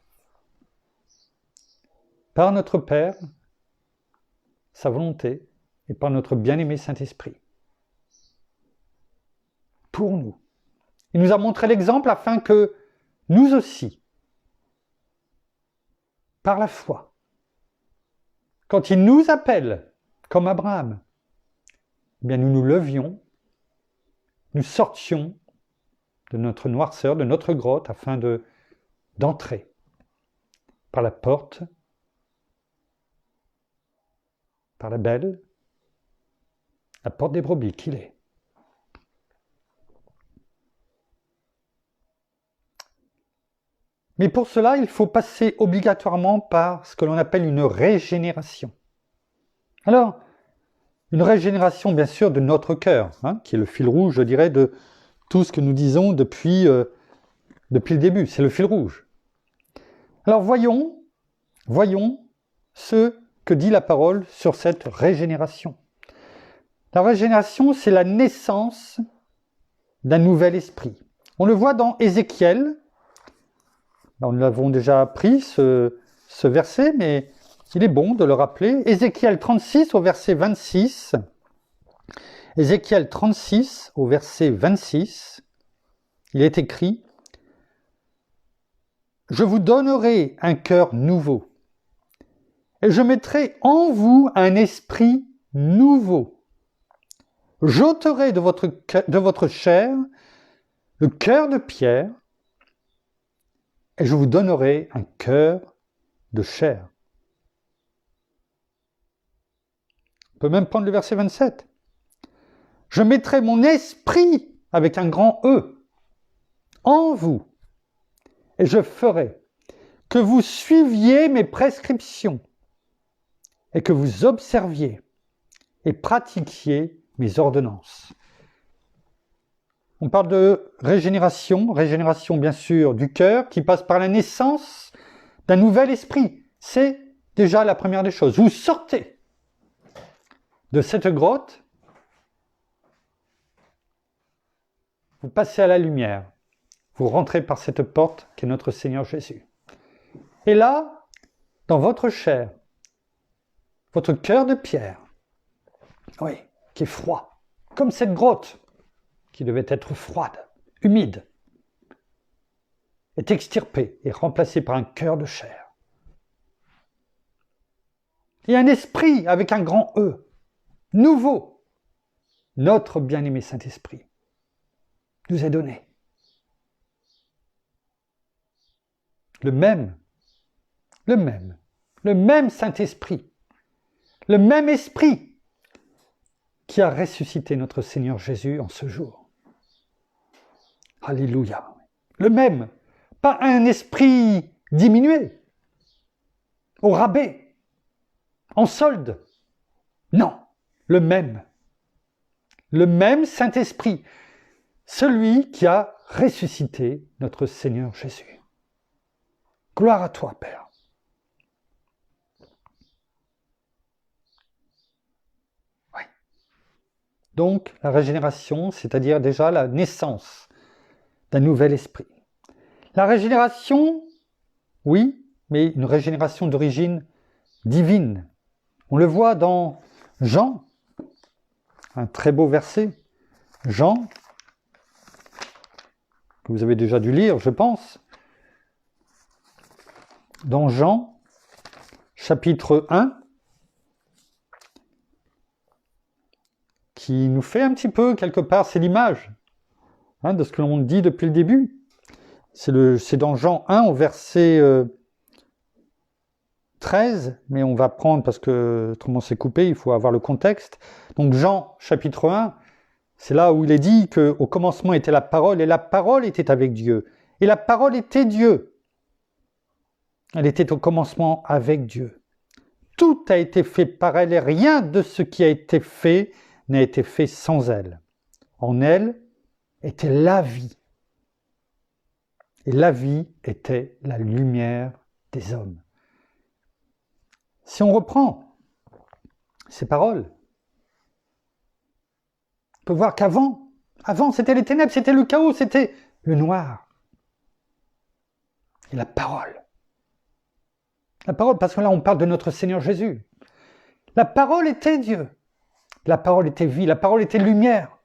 Par notre Père, sa volonté, et par notre bien-aimé Saint-Esprit. Pour nous. Il nous a montré l'exemple afin que nous aussi, par la foi, quand il nous appelle, comme Abraham, eh bien nous nous levions, nous sortions de notre noirceur, de notre grotte, afin d'entrer par la porte, par la belle, la porte des brebis qu'il est. Mais pour cela, il faut passer obligatoirement par ce que l'on appelle une régénération. Alors, une régénération, bien sûr, de notre cœur, qui est le fil rouge, je dirais, de tout ce que nous disons depuis le début. C'est le fil rouge. Alors, voyons ce que dit la parole sur cette régénération. La régénération, c'est la naissance d'un nouvel esprit. On le voit dans Ézéchiel. Nous l'avons déjà appris, ce verset, mais il est bon de le rappeler. Ézéchiel 36 au verset 26. Ézéchiel 36 au verset 26, il est écrit « Je vous donnerai un cœur nouveau, et je mettrai en vous un esprit nouveau. J'ôterai de votre chair le cœur de pierre, et je vous donnerai un cœur de chair. » On peut même prendre le verset 27. « Je mettrai mon esprit, avec un grand E, en vous, et je ferai que vous suiviez mes prescriptions, et que vous observiez et pratiquiez mes ordonnances. » On parle de régénération bien sûr du cœur, qui passe par la naissance d'un nouvel esprit. C'est déjà la première des choses. Vous sortez de cette grotte, vous passez à la lumière, vous rentrez par cette porte qui est notre Seigneur Jésus. Et là, dans votre chair, votre cœur de pierre, oui, qui est froid, comme cette grotte, qui devait être froide, humide, est extirpé et remplacé par un cœur de chair. Et un esprit avec un grand E, nouveau, notre bien-aimé Saint-Esprit, nous est donné. Le même Saint-Esprit, le même Esprit qui a ressuscité notre Seigneur Jésus en ce jour. Alléluia. Le même, pas un esprit diminué, au rabais, en solde. Non, le même Saint-Esprit, celui qui a ressuscité notre Seigneur Jésus. Gloire à toi, Père. Oui. Donc, la régénération, c'est-à-dire déjà la naissance d'un nouvel esprit. La régénération, oui, mais une régénération d'origine divine. On le voit dans Jean, un très beau verset. Jean, que vous avez déjà dû lire, je pense. Dans Jean, chapitre 1, qui nous fait un petit peu, quelque part, c'est l'image de ce que l'on dit depuis le début. C'est dans Jean 1 au verset 13, mais on va prendre, parce que autrement c'est coupé, il faut avoir le contexte. Donc Jean chapitre 1, c'est là où il est dit qu'au commencement était la parole, et la parole était avec Dieu. Et la parole était Dieu. Elle était au commencement avec Dieu. Tout a été fait par elle, et rien de ce qui a été fait n'a été fait sans elle. En elle était la vie. Et la vie était la lumière des hommes. Si on reprend ces paroles, on peut voir qu'avant c'était les ténèbres, c'était le chaos, c'était le noir et la parole. La parole, parce que là on parle de notre Seigneur Jésus. La parole était Dieu. La parole était vie, la parole était lumière.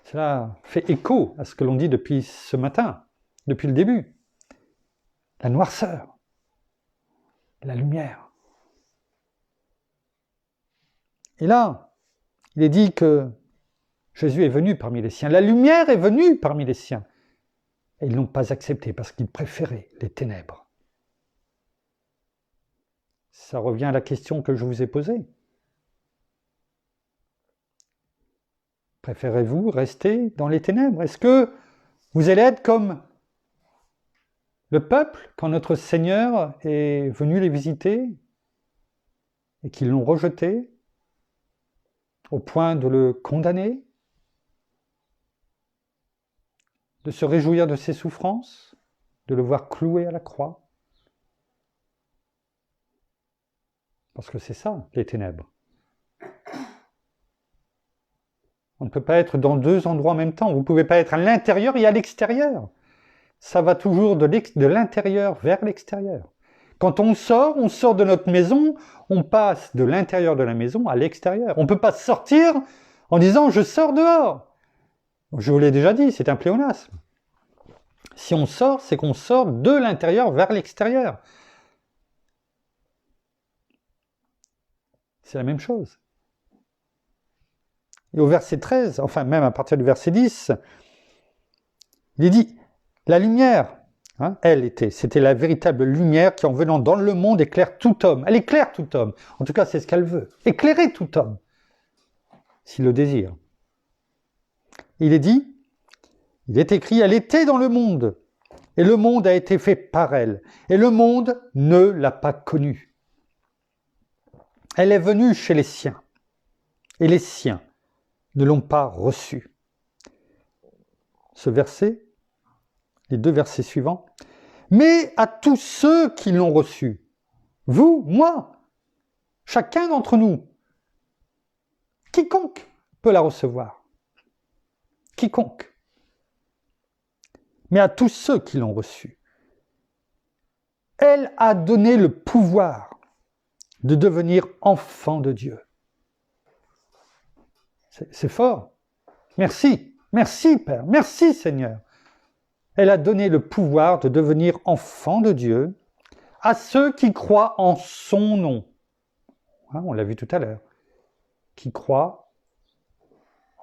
Cela fait écho à ce que l'on dit depuis ce matin, depuis le début. La noirceur, la lumière. Et là, il est dit que Jésus est venu parmi les siens. La lumière est venue parmi les siens. Et ils ne l'ont pas accepté parce qu'ils préféraient les ténèbres. Ça revient à la question que je vous ai posée. Préférez-vous rester dans les ténèbres? Est-ce que vous allez être comme le peuple quand notre Seigneur est venu les visiter et qu'ils l'ont rejeté au point de le condamner, de se réjouir de ses souffrances, de le voir cloué à la croix? Parce que c'est ça, les ténèbres. On ne peut pas être dans deux endroits en même temps. Vous ne pouvez pas être à l'intérieur et à l'extérieur. Ça va toujours de l'intérieur vers l'extérieur. Quand on sort de notre maison, on passe de l'intérieur de la maison à l'extérieur. On ne peut pas sortir en disant « je sors dehors ». Je vous l'ai déjà dit, c'est un pléonasme. Si on sort, c'est qu'on sort de l'intérieur vers l'extérieur. C'est la même chose. Et au verset 13, enfin même à partir du verset 10, il est dit, la lumière, c'était la véritable lumière qui en venant dans le monde éclaire tout homme. Elle éclaire tout homme. En tout cas, c'est ce qu'elle veut. Éclairer tout homme, s'il le désire. Il est dit, il est écrit, elle était dans le monde, et le monde a été fait par elle, et le monde ne l'a pas connue. Elle est venue chez les siens, et les siens ne l'ont pas reçue. Ce verset, les deux versets suivants, mais à tous ceux qui l'ont reçue, vous, moi, chacun d'entre nous, quiconque peut la recevoir, quiconque, mais à tous ceux qui l'ont reçue, elle a donné le pouvoir de devenir enfant de Dieu. C'est fort. Merci, merci Père, merci Seigneur. Elle a donné le pouvoir de devenir enfant de Dieu à ceux qui croient en son nom. On l'a vu tout à l'heure. Qui croient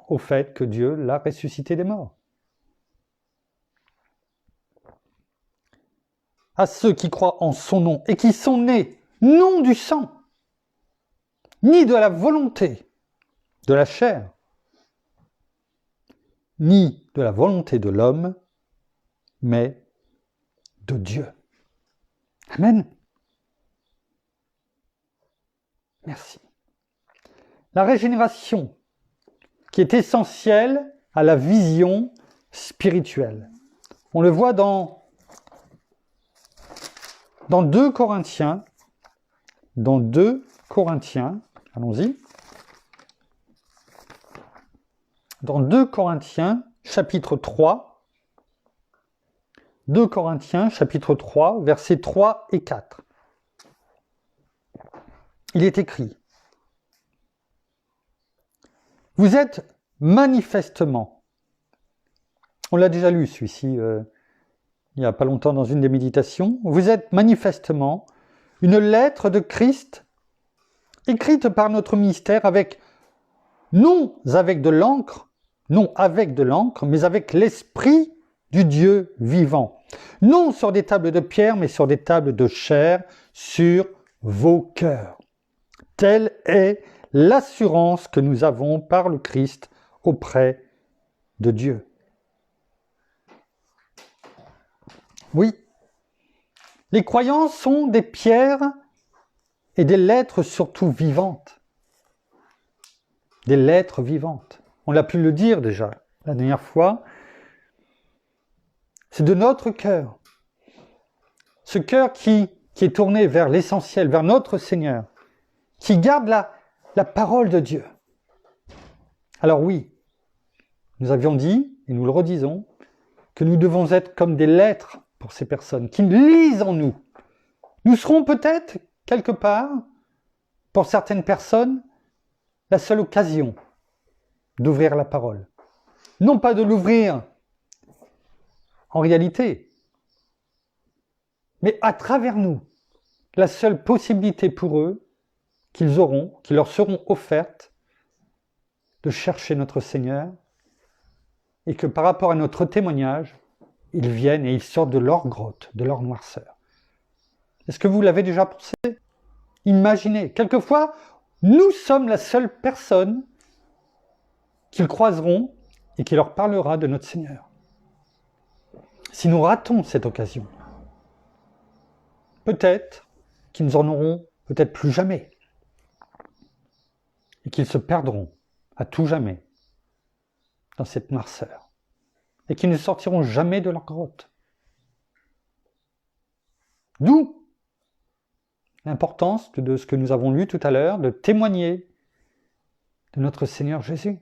au fait que Dieu l'a ressuscité des morts. À ceux qui croient en son nom et qui sont nés non du sang, ni de la volonté de la chair, ni de la volonté de l'homme, mais de Dieu. Amen. Merci. La régénération qui est essentielle à la vision spirituelle. On le voit dans 2 Corinthiens, allons-y, dans 2 Corinthiens, chapitre 3, 2 Corinthiens, chapitre 3, versets 3 et 4. Il est écrit, « Vous êtes manifestement », on l'a déjà lu celui-ci il n'y a pas longtemps dans une des méditations, « Vous êtes manifestement une lettre de Christ écrite par notre ministère non avec de l'encre, mais avec l'esprit du Dieu vivant. Non sur des tables de pierre, mais sur des tables de chair, sur vos cœurs. Telle est l'assurance que nous avons par le Christ auprès de Dieu. » Oui, les croyants sont des pierres et des lettres surtout vivantes. Des lettres vivantes. On l'a pu le dire déjà la dernière fois. C'est de notre cœur. Ce cœur qui est tourné vers l'essentiel, vers notre Seigneur, qui garde la parole de Dieu. Alors oui, Nous avions dit, et nous le redisons, que nous devons être comme des lettres pour ces personnes qui lisent en nous. Nous serons peut-être, quelque part, pour certaines personnes, la seule occasion d'ouvrir la parole. Non pas de l'ouvrir en réalité, mais à travers nous, la seule possibilité pour eux qu'ils auront, qui leur seront offertes, de chercher notre Seigneur, et que par rapport à notre témoignage, ils viennent et ils sortent de leur grotte, de leur noirceur. Est-ce que vous l'avez déjà pensé? Imaginez, quelquefois, nous sommes la seule personne qu'ils croiseront et qui leur parlera de notre Seigneur. Si nous ratons cette occasion, peut-être qu'ils nous en auront peut-être plus jamais et qu'ils se perdront à tout jamais dans cette noirceur et qu'ils ne sortiront jamais de leur grotte. D'où l'importance de ce que nous avons lu tout à l'heure, de témoigner de notre Seigneur Jésus,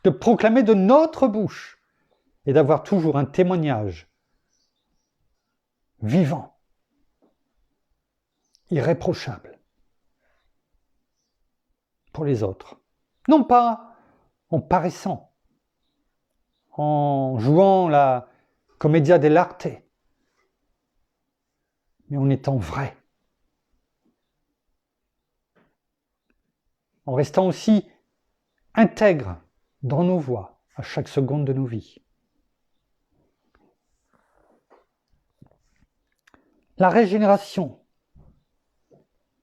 de proclamer de notre bouche et d'avoir toujours un témoignage vivant, irréprochable pour les autres. Non pas en paraissant, en jouant la commedia dell'arte, mais en étant vrai. En restant aussi intègre dans nos voies à chaque seconde de nos vies. La régénération.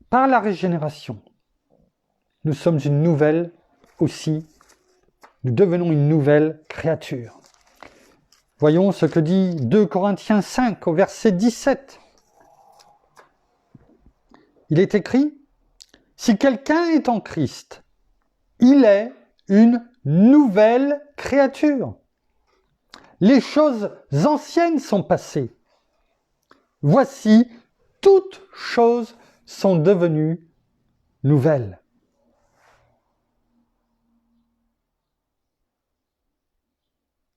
Par la régénération, nous sommes une nouvelle aussi, nous devenons une nouvelle créature. Voyons ce que dit 2 Corinthiens 5 au verset 17. Il est écrit, « Si quelqu'un est en Christ, il est une nouvelle créature. Les choses anciennes sont passées. Voici, toutes choses sont devenues nouvelles. »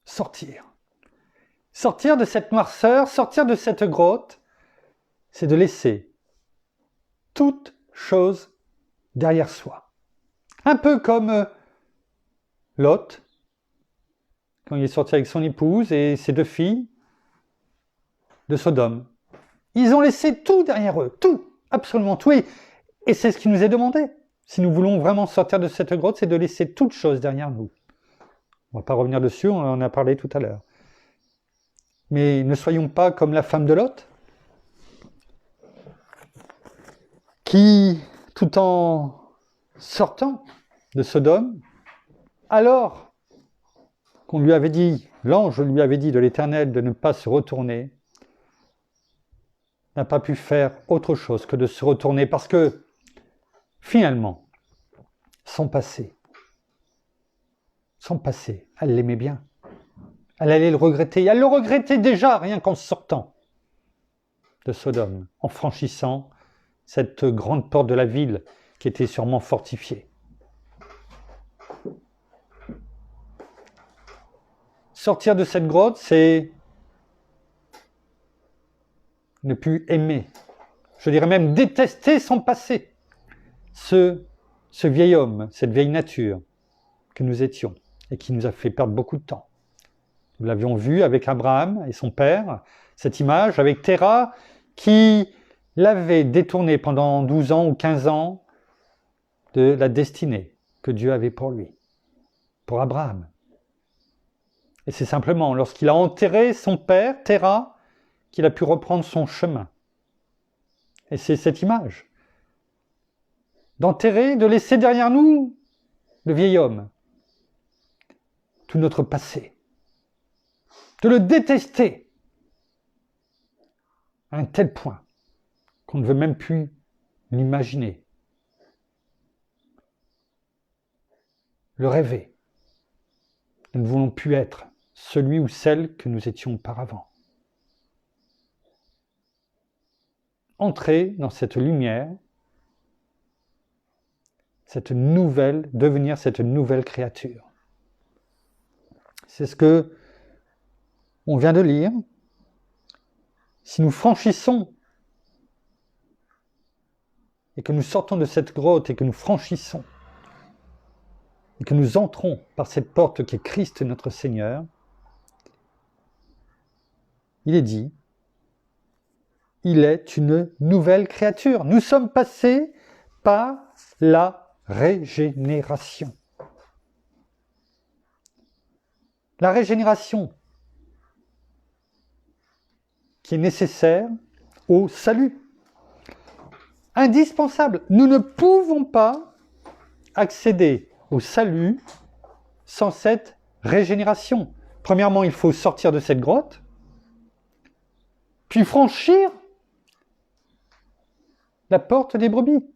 Sortir. Sortir de cette noirceur, sortir de cette grotte, c'est de laisser toutes choses derrière soi. Un peu comme Lot, quand il est sorti avec son épouse et ses 2 filles de Sodome. Ils ont laissé tout derrière eux, tout, absolument tout. Et c'est ce qui nous est demandé. Si nous voulons vraiment sortir de cette grotte, c'est de laisser toutes choses derrière nous. On ne va pas revenir dessus, on en a parlé tout à l'heure. Mais ne soyons pas comme la femme de Lot, qui, tout en sortant de Sodome, alors qu'on lui avait dit, l'ange lui avait dit de l'Éternel de ne pas se retourner, n'a pas pu faire autre chose que de se retourner parce que, finalement, son passé, elle l'aimait bien. Elle allait le regretter. Elle le regrettait déjà, rien qu'en sortant de Sodome, en franchissant cette grande porte de la ville qui était sûrement fortifiée. Sortir de cette grotte, c'est ne plus aimer, je dirais même détester son passé, ce vieil homme, cette vieille nature que nous étions et qui nous a fait perdre beaucoup de temps. Nous l'avions vu avec Abraham et son père, cette image avec Terah qui l'avait détourné pendant 12 ans ou 15 ans de la destinée que Dieu avait pour lui, pour Abraham. Et c'est simplement lorsqu'il a enterré son père, Terah, qu'il a pu reprendre son chemin. Et c'est cette image d'enterrer, de laisser derrière nous le vieil homme, tout notre passé, de le détester à un tel point qu'on ne veut même plus l'imaginer, le rêver. Nous ne voulons plus être celui ou celle que nous étions auparavant. Entrer dans cette lumière, devenir cette nouvelle créature. C'est ce que on vient de lire. Si nous franchissons et que nous sortons de cette grotte et que nous franchissons et que nous entrons par cette porte qui est Christ notre Seigneur, il est dit, il est une nouvelle créature. Nous sommes passés par la régénération. La régénération qui est nécessaire au salut. Indispensable. Nous ne pouvons pas accéder au salut sans cette régénération. Premièrement, il faut sortir de cette grotte, puis franchir la porte des brebis.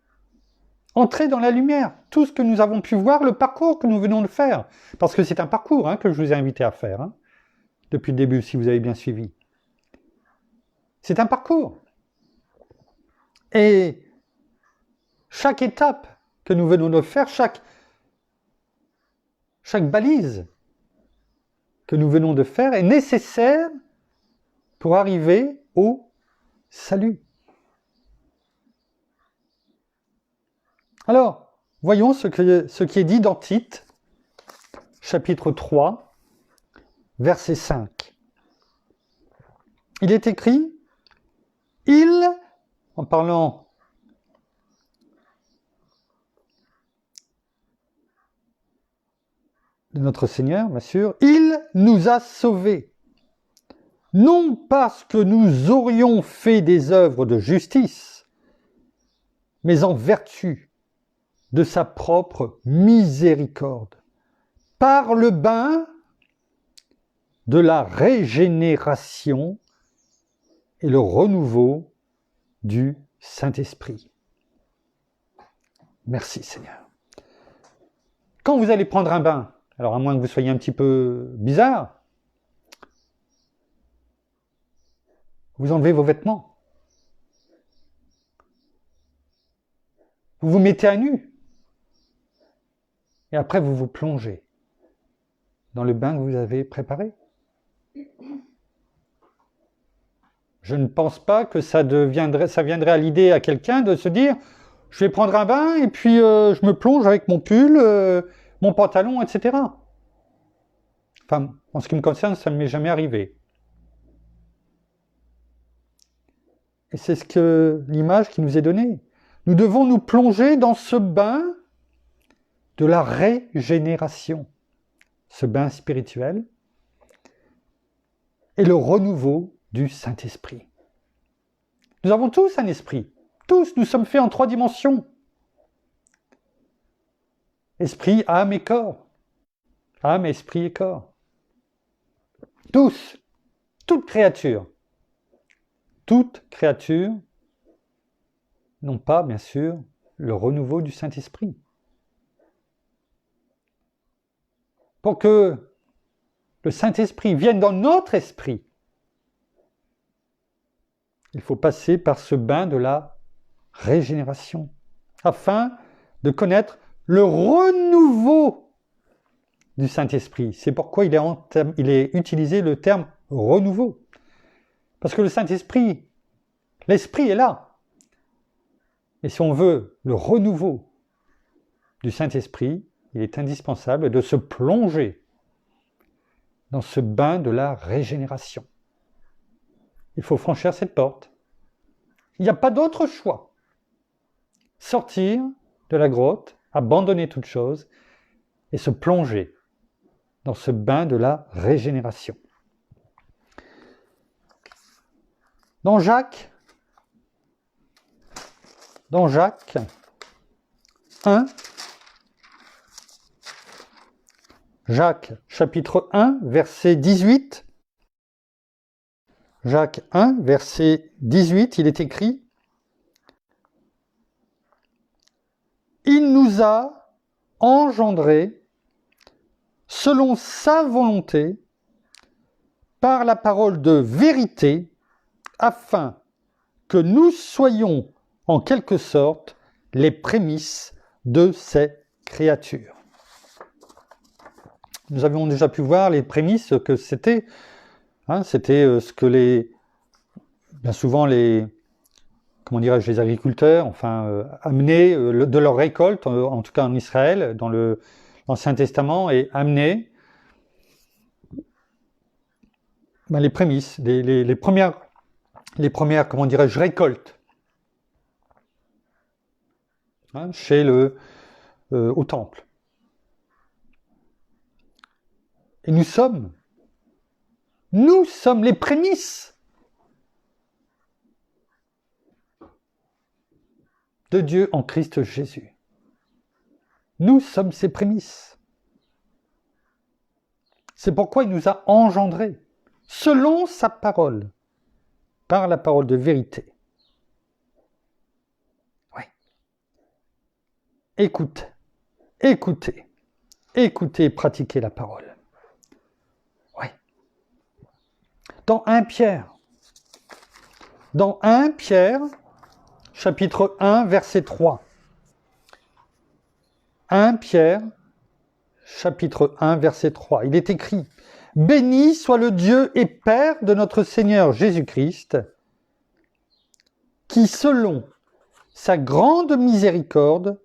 Entrer dans la lumière. Tout ce que nous avons pu voir, le parcours que nous venons de faire. Parce que c'est un parcours que je vous ai invité à faire, depuis le début, si vous avez bien suivi. C'est un parcours. Et chaque étape que nous venons de faire, chaque balise que nous venons de faire est nécessaire pour arriver au salut. Alors, voyons ce qui est dit dans Tite, chapitre 3, verset 5. Il est écrit, en parlant de notre Seigneur, bien sûr, il nous a sauvés, non parce que nous aurions fait des œuvres de justice, mais en vertu de sa propre miséricorde, par le bain de la régénération et le renouveau du Saint-Esprit. Merci Seigneur. Quand vous allez prendre un bain, alors à moins que vous soyez un petit peu bizarre, vous enlevez vos vêtements. Vous vous mettez à nu. Et après, vous vous plongez dans le bain que vous avez préparé. Je ne pense pas que ça viendrait à l'idée à quelqu'un de se dire « je vais prendre un bain et puis je me plonge avec mon pull, mon pantalon, etc. » Enfin, en ce qui me concerne, ça ne m'est jamais arrivé. Et c'est l'image qui nous est donnée. Nous devons nous plonger dans ce bain de la régénération, ce bain spirituel, et le renouveau du Saint-Esprit. Nous avons tous un esprit. Tous, nous sommes faits en 3 dimensions. Esprit, âme et corps. Âme, esprit et corps. Tous, toute créature n'ont pas, bien sûr, le renouveau du Saint-Esprit. Pour que le Saint-Esprit vienne dans notre esprit, il faut passer par ce bain de la régénération, afin de connaître le renouveau du Saint-Esprit. C'est pourquoi il est utilisé le terme renouveau. Parce que le Saint-Esprit, l'Esprit est là. Et si on veut le renouveau du Saint-Esprit, il est indispensable de se plonger dans ce bain de la régénération. Il faut franchir cette porte. Il n'y a pas d'autre choix. Sortir de la grotte, abandonner toute chose et se plonger dans ce bain de la régénération. Dans Jacques 1, Jacques chapitre 1, verset 18. Jacques 1, verset 18, il est écrit « Il nous a engendrés selon sa volonté par la parole de vérité, afin que nous soyons en quelque sorte les prémices de ces créatures. » nous avions déjà pu voir les prémices que c'était. Hein, c'était ce que bien souvent comment dirais-je, les agriculteurs, enfin, amenaient de leur récolte, en tout cas en Israël, dans l'Ancien Testament, et amenaient les prémices, les premières, comment dirais-je, récoltes, hein, au temple. Et nous sommes les prémices de Dieu en Christ Jésus. Nous sommes ses prémices. C'est pourquoi il nous a engendrés, selon sa parole, par la parole de vérité. Oui. Écoutez et pratiquez la parole. Oui. Dans 1 Pierre, chapitre 1, verset 3. 1 Pierre, chapitre 1, verset 3. Il est écrit « Béni soit le Dieu et Père de notre Seigneur Jésus-Christ, qui, selon sa grande miséricorde,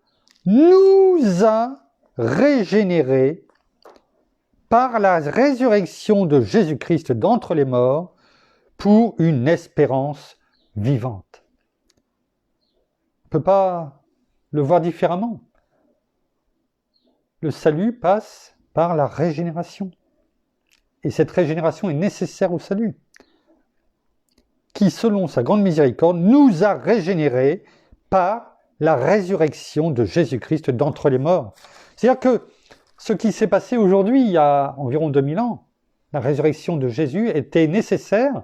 nous a régénérés par la résurrection de Jésus-Christ d'entre les morts pour une espérance vivante. » On ne peut pas le voir différemment. Le salut passe par la régénération. Et cette régénération est nécessaire au salut. Qui, selon sa grande miséricorde, nous a régénérés par la résurrection de Jésus-Christ d'entre les morts. C'est-à-dire que ce qui s'est passé aujourd'hui, il y a environ 2000 ans, la résurrection de Jésus était nécessaire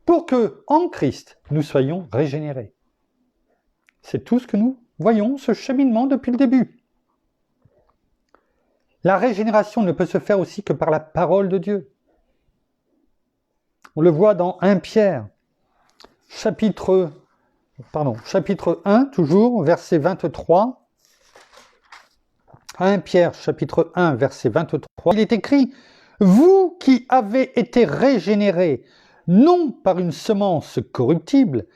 pour que, en Christ, nous soyons régénérés. C'est tout ce que nous voyons, ce cheminement depuis le début. La régénération ne peut se faire aussi que par la parole de Dieu. On le voit dans 1 Pierre, chapitre 1, toujours, verset 23. 1 Pierre, chapitre 1, verset 23. Il est écrit « Vous qui avez été régénérés, non par une semence corruptible,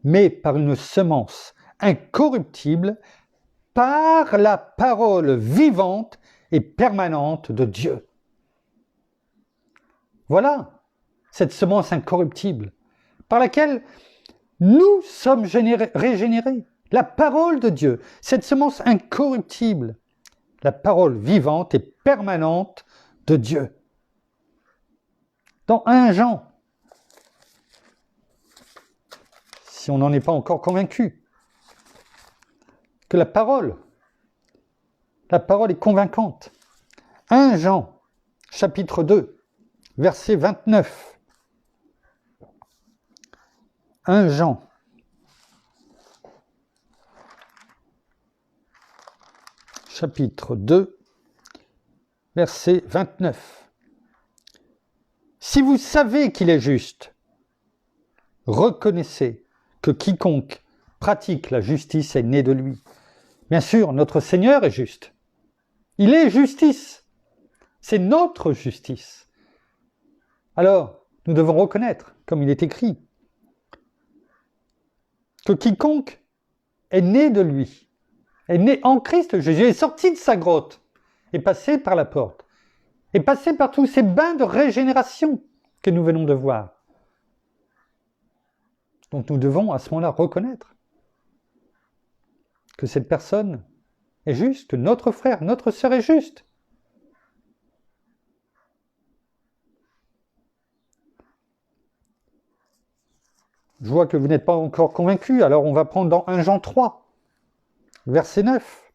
mais par une semence incorruptible, par la parole vivante et permanente de Dieu. » Voilà cette semence incorruptible par laquelle nous sommes régénérés. La parole de Dieu, cette semence incorruptible, la parole vivante et permanente de Dieu. Dans 1 Jean, si on n'en est pas encore convaincu, que la parole est convaincante. 1 Jean, chapitre 2, verset 29. 1 Jean, chapitre 2, verset 29. Si vous savez qu'il est juste, reconnaissez que quiconque pratique la justice est né de lui. Bien sûr, notre Seigneur est juste. Il est justice. C'est notre justice. Alors, nous devons reconnaître, comme il est écrit, que quiconque est né de lui, est né en Christ Jésus, est sorti de sa grotte, est passé par la porte, est passé par tous ces bains de régénération que nous venons de voir. Donc nous devons à ce moment-là reconnaître que cette personne est juste, que notre frère, notre sœur est juste. Je vois que vous n'êtes pas encore convaincus, alors on va prendre dans 1 Jean 3, verset 9.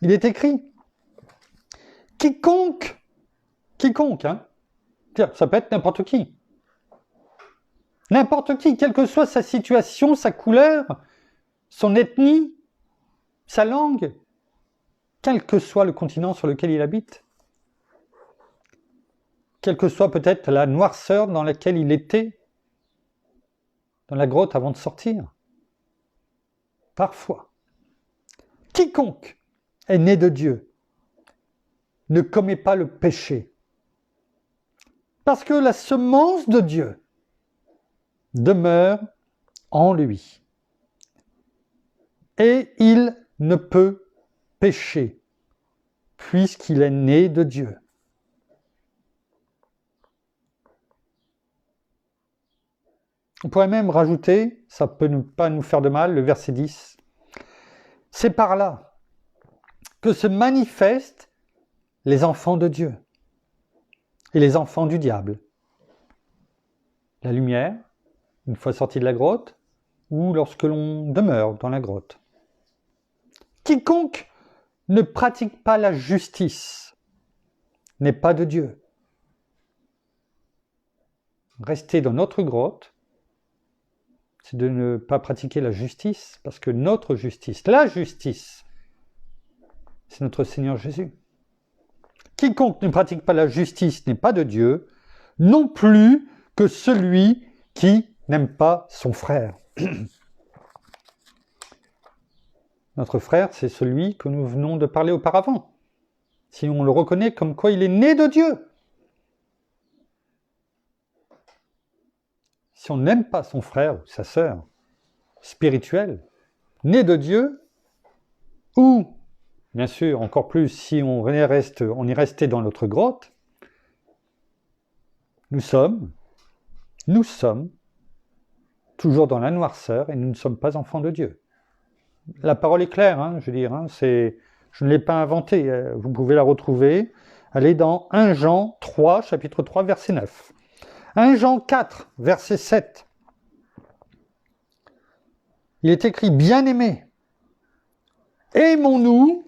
Il est écrit « Quiconque, hein, ça peut être n'importe qui, quelle que soit sa situation, sa couleur, son ethnie, sa langue, quel que soit le continent sur lequel il habite, quelle que soit peut-être la noirceur dans laquelle il était, dans la grotte avant de sortir. Parfois, quiconque est né de Dieu ne commet pas le péché. Parce que la semence de Dieu demeure en lui. Et il ne peut pécher, puisqu'il est né de Dieu. On pourrait même rajouter, ça peut ne pas nous faire de mal, le verset 10. C'est par là que se manifestent les enfants de Dieu et les enfants du diable. La lumière, une fois sorti de la grotte, ou lorsque l'on demeure dans la grotte. Quiconque ne pratique pas la justice n'est pas de Dieu. Rester dans notre grotte, c'est de ne pas pratiquer la justice, parce que notre justice, la justice, c'est notre Seigneur Jésus. Quiconque ne pratique pas la justice n'est pas de Dieu, non plus que celui qui n'aime pas son frère. Notre frère, c'est celui que nous venons de parler auparavant. Si on le reconnaît comme quoi il est né de Dieu. Si on n'aime pas son frère ou sa sœur spirituelle, né de Dieu, ou, bien sûr, encore plus, si on est resté dans notre grotte, nous sommes toujours dans la noirceur et nous ne sommes pas enfants de Dieu. La parole est claire, je veux dire, je ne l'ai pas inventée, vous pouvez la retrouver. Elle est dans 1 Jean 3, chapitre 3, verset 9. 1 Jean 4, verset 7. Il est écrit, bien-aimés, aimons-nous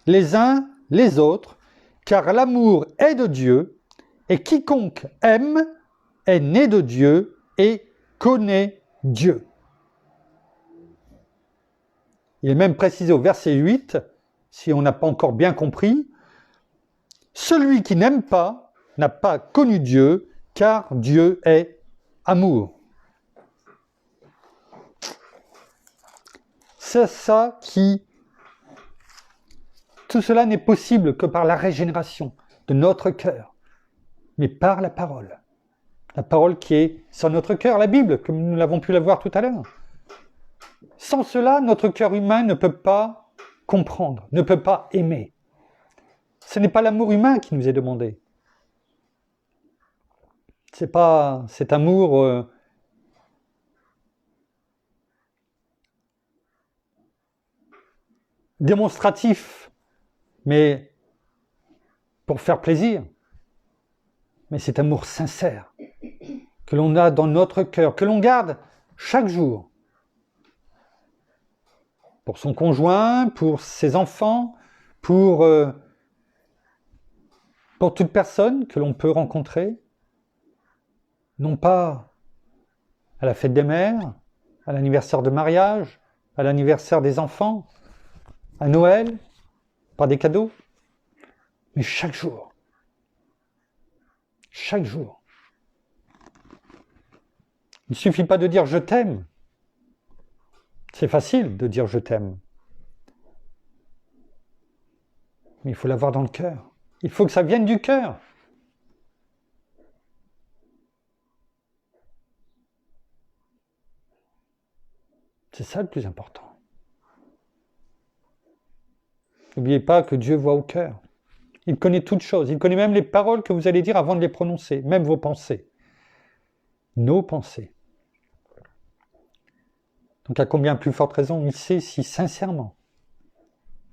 les uns les autres, car l'amour est de Dieu, et quiconque aime est né de Dieu et connaît Dieu. Il est même précisé au verset 8, si on n'a pas encore bien compris, celui qui n'aime pas n'a pas connu Dieu, car Dieu est amour. C'est ça qui... Tout cela n'est possible que par la régénération de notre cœur, mais par la parole. La parole qui est sur notre cœur, la Bible, comme nous l'avons pu la voir tout à l'heure. Sans cela, notre cœur humain ne peut pas comprendre, ne peut pas aimer. Ce n'est pas l'amour humain qui nous est demandé. C'est pas cet amour démonstratif, mais pour faire plaisir. Mais cet amour sincère que l'on a dans notre cœur, que l'on garde chaque jour. Pour son conjoint, pour ses enfants, pour toute personne que l'on peut rencontrer. Non pas à la fête des mères, à l'anniversaire de mariage, à l'anniversaire des enfants, à Noël, par des cadeaux, mais chaque jour. Chaque jour. Il ne suffit pas de dire « je t'aime ». C'est facile de dire « je t'aime ». Mais il faut l'avoir dans le cœur. Il faut que ça vienne du cœur. C'est ça le plus important. N'oubliez pas que Dieu voit au cœur. Il connaît toutes choses. Il connaît même les paroles que vous allez dire avant de les prononcer, même vos pensées. Nos pensées. Donc à combien plus forte raison il sait si sincèrement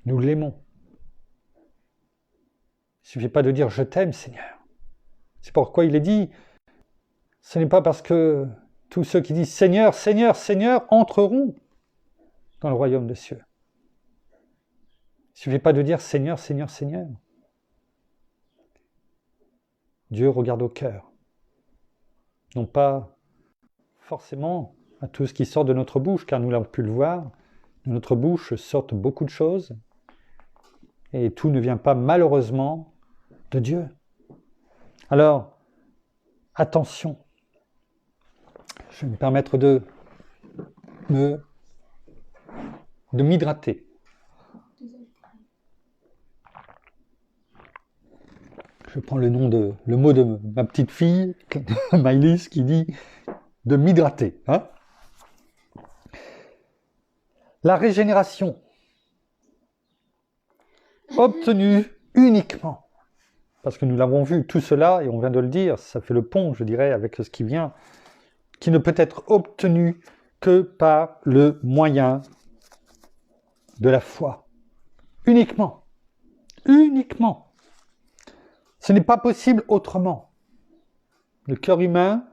nous l'aimons. Il ne suffit pas de dire « je t'aime Seigneur ». C'est pourquoi il est dit, ce n'est pas parce que tous ceux qui disent « Seigneur, Seigneur, Seigneur » entreront dans le royaume des cieux. Il ne suffit pas de dire « Seigneur, Seigneur, Seigneur ». Dieu regarde au cœur, non pas forcément à tout ce qui sort de notre bouche, car nous l'avons pu le voir, de notre bouche sortent beaucoup de choses, et tout ne vient pas malheureusement de Dieu. Alors, attention, je vais me permettre de m'hydrater. je prends le mot de ma petite fille, Maïlis, qui dit de m'hydrater. Hein. La régénération, obtenue uniquement, parce que nous l'avons vu, tout cela, et on vient de le dire, ça fait le pont, je dirais, avec ce qui vient, qui ne peut être obtenu que par le moyen de la foi. Uniquement. Uniquement. Ce n'est pas possible autrement. Le cœur humain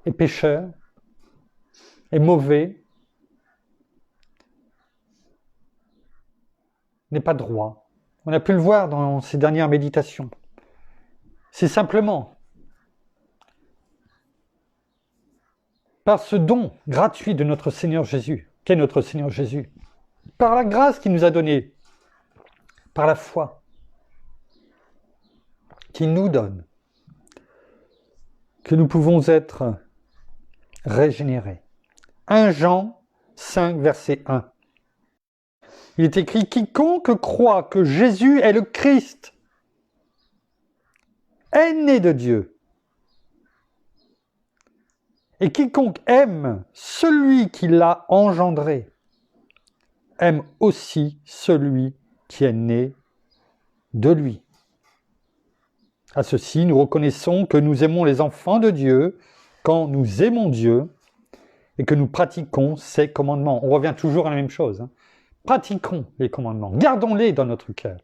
est pécheur, est mauvais, n'est pas droit. On a pu le voir dans ces dernières méditations. C'est simplement par ce don gratuit de notre Seigneur Jésus, qu'est notre Seigneur Jésus, par la grâce qu'il nous a donnée, par la foi qu'il nous donne, que nous pouvons être régénérés. 1 Jean 5, verset 1. Il est écrit « Quiconque croit que Jésus est le Christ est né de Dieu. Et quiconque aime celui qui l'a engendré, aime aussi celui qui est né de lui. » À ceci, nous reconnaissons que nous aimons les enfants de Dieu quand nous aimons Dieu et que nous pratiquons ses commandements. On revient toujours à la même chose. Hein. Pratiquons les commandements, gardons-les dans notre cœur.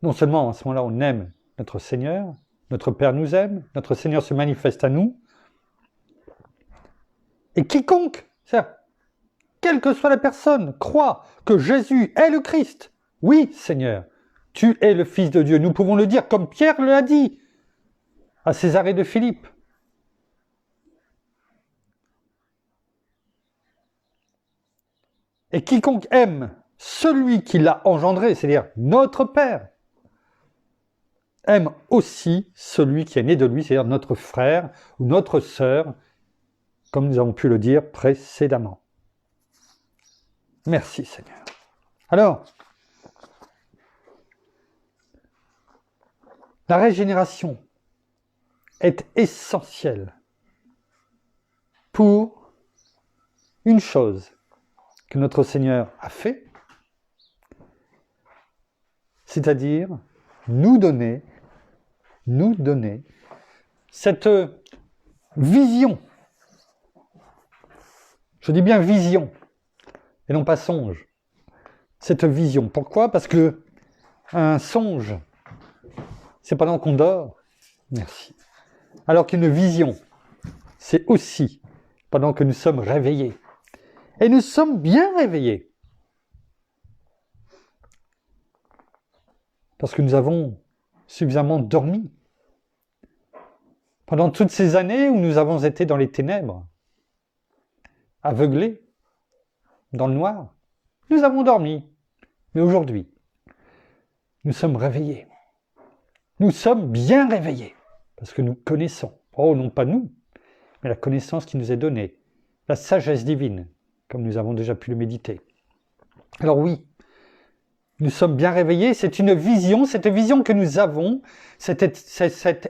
Non seulement à ce moment-là, on aime notre Seigneur, notre Père nous aime, notre Seigneur se manifeste à nous, et quiconque, quelle que soit la personne, croit que Jésus est le Christ. Oui, Seigneur, tu es le Fils de Dieu. Nous pouvons le dire comme Pierre l'a dit à Césarée de Philippe. Et quiconque aime celui qui l'a engendré, c'est-à-dire notre Père, aime aussi celui qui est né de lui, c'est-à-dire notre frère ou notre sœur, comme nous avons pu le dire précédemment. Merci Seigneur. Alors, la régénération est essentielle pour une chose que notre Seigneur a fait, c'est-à-dire nous donner cette vision. Je dis bien vision, et non pas songe. Cette vision. Pourquoi ? Parce que un songe, c'est pendant qu'on dort. Merci. Alors qu'une vision, c'est aussi pendant que nous sommes réveillés. Et nous sommes bien réveillés. Parce que nous avons suffisamment dormi. Pendant toutes ces années où nous avons été dans les ténèbres, aveuglés, dans le noir, nous avons dormi. Mais aujourd'hui, nous sommes réveillés. Nous sommes bien réveillés. Parce que nous connaissons, non pas nous, mais la connaissance qui nous est donnée, la sagesse divine, comme nous avons déjà pu le méditer. Alors oui, nous sommes bien réveillés, c'est une vision, cette vision que nous avons, cette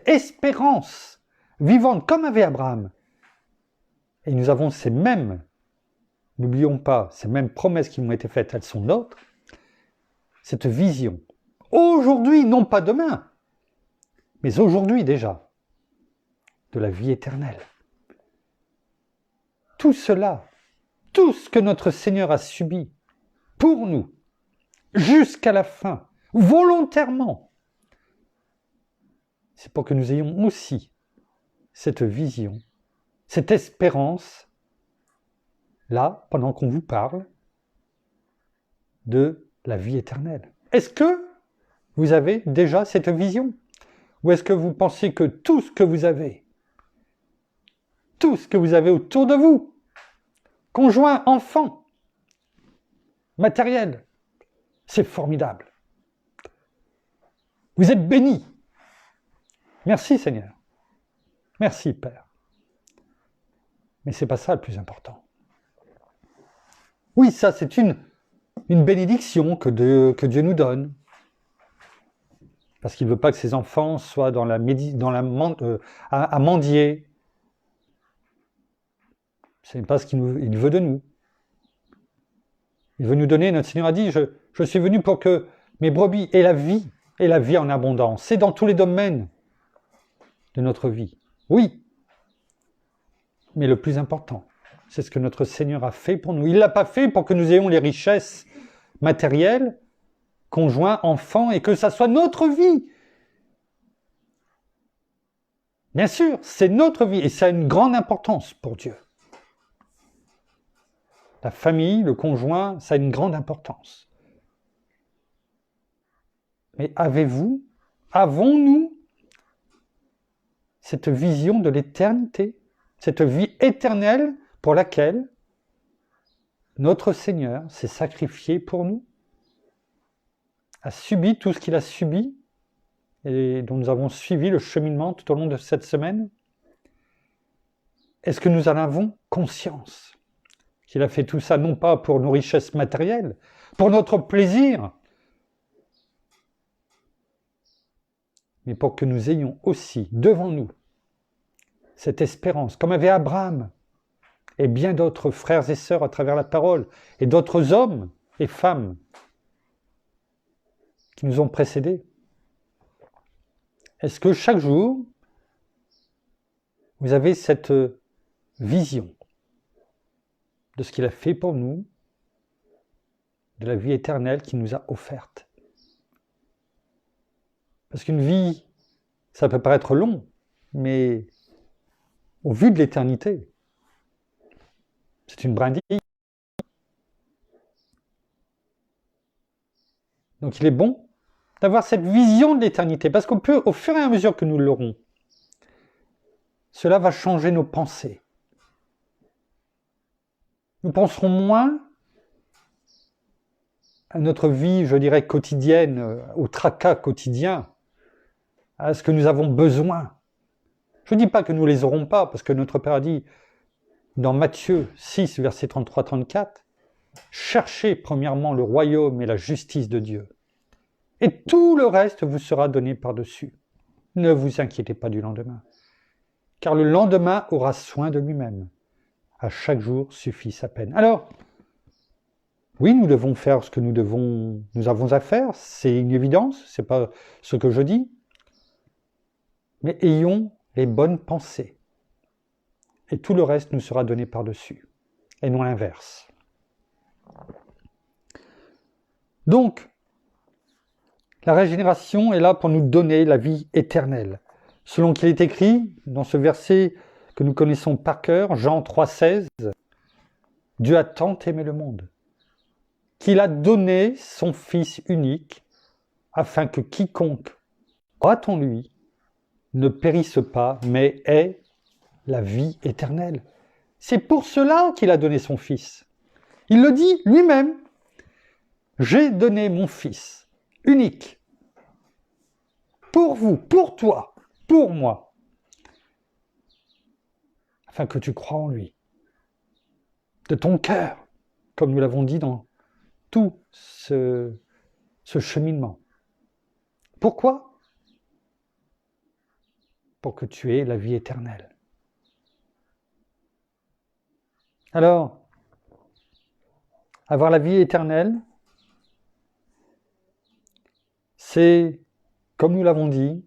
espérance vivante comme avait Abraham. Et nous avons ces mêmes, n'oublions pas, ces mêmes promesses qui m'ont été faites, elles sont nôtres, cette vision. Aujourd'hui, non pas demain, mais aujourd'hui déjà, de la vie éternelle. Tout cela, tout ce que notre Seigneur a subi pour nous, jusqu'à la fin, volontairement, c'est pour que nous ayons aussi cette vision, cette espérance, là, pendant qu'on vous parle, de la vie éternelle. Est-ce que vous avez déjà cette vision ? Ou est-ce que vous pensez que tout ce que vous avez autour de vous, conjoint, enfant, matériel, c'est formidable. Vous êtes bénis. Merci Seigneur. Merci Père. Mais c'est pas ça le plus important. Oui, ça c'est une une bénédiction que Dieu nous donne. Parce qu'il ne veut pas que ses enfants soient à mendier. Ce n'est pas ce qu'il veut de nous. Il veut nous donner, notre Seigneur a dit, je suis venu pour que mes brebis aient la vie en abondance. C'est dans tous les domaines de notre vie. Oui, mais le plus important, c'est ce que notre Seigneur a fait pour nous. Il ne l'a pas fait pour que nous ayons les richesses matérielles, conjoints, enfants, et que ça soit notre vie. Bien sûr, c'est notre vie, et ça a une grande importance pour Dieu. La famille, le conjoint, ça a une grande importance. Mais avons-nous cette vision de l'éternité, cette vie éternelle pour laquelle notre Seigneur s'est sacrifié pour nous, a subi tout ce qu'il a subi et dont nous avons suivi le cheminement tout au long de cette semaine? Est-ce que nous en avons conscience qu'il a fait tout ça non pas pour nos richesses matérielles, pour notre plaisir, mais pour que nous ayons aussi devant nous cette espérance, comme avait Abraham et bien d'autres frères et sœurs à travers la parole, et d'autres hommes et femmes qui nous ont précédés? Est-ce que chaque jour, vous avez cette vision de ce qu'il a fait pour nous, de la vie éternelle qu'il nous a offerte? Parce qu'une vie, ça peut paraître long, mais au vu de l'éternité, c'est une brindille. Donc il est bon d'avoir cette vision de l'éternité, parce qu'au fur et à mesure que nous l'aurons, cela va changer nos pensées. Nous penserons moins à notre vie, je dirais, quotidienne, au tracas quotidien, à ce que nous avons besoin. Je ne dis pas que nous ne les aurons pas, parce que notre Père a dit dans Matthieu 6, versets 33-34, « Cherchez premièrement le royaume et la justice de Dieu, et tout le reste vous sera donné par-dessus. Ne vous inquiétez pas du lendemain, car le lendemain aura soin de lui-même. À chaque jour suffit sa peine. » Alors, oui, nous devons faire ce que nous avons à faire, c'est une évidence, c'est pas ce que je dis, mais ayons les bonnes pensées, et tout le reste nous sera donné par-dessus, et non l'inverse. Donc, la régénération est là pour nous donner la vie éternelle. Selon qu'il est écrit dans ce verset que nous connaissons par cœur, Jean 3,16, « Dieu a tant aimé le monde, qu'il a donné son Fils unique, afin que quiconque croit en lui ne périsse pas, mais ait la vie éternelle. » C'est pour cela qu'il a donné son Fils. Il le dit lui-même. « J'ai donné mon Fils unique pour vous, pour toi, pour moi, afin que tu crois en lui, de ton cœur, comme nous l'avons dit dans tout ce cheminement. » Pourquoi ? Pour que tu aies la vie éternelle. Alors, avoir la vie éternelle, c'est, comme nous l'avons dit,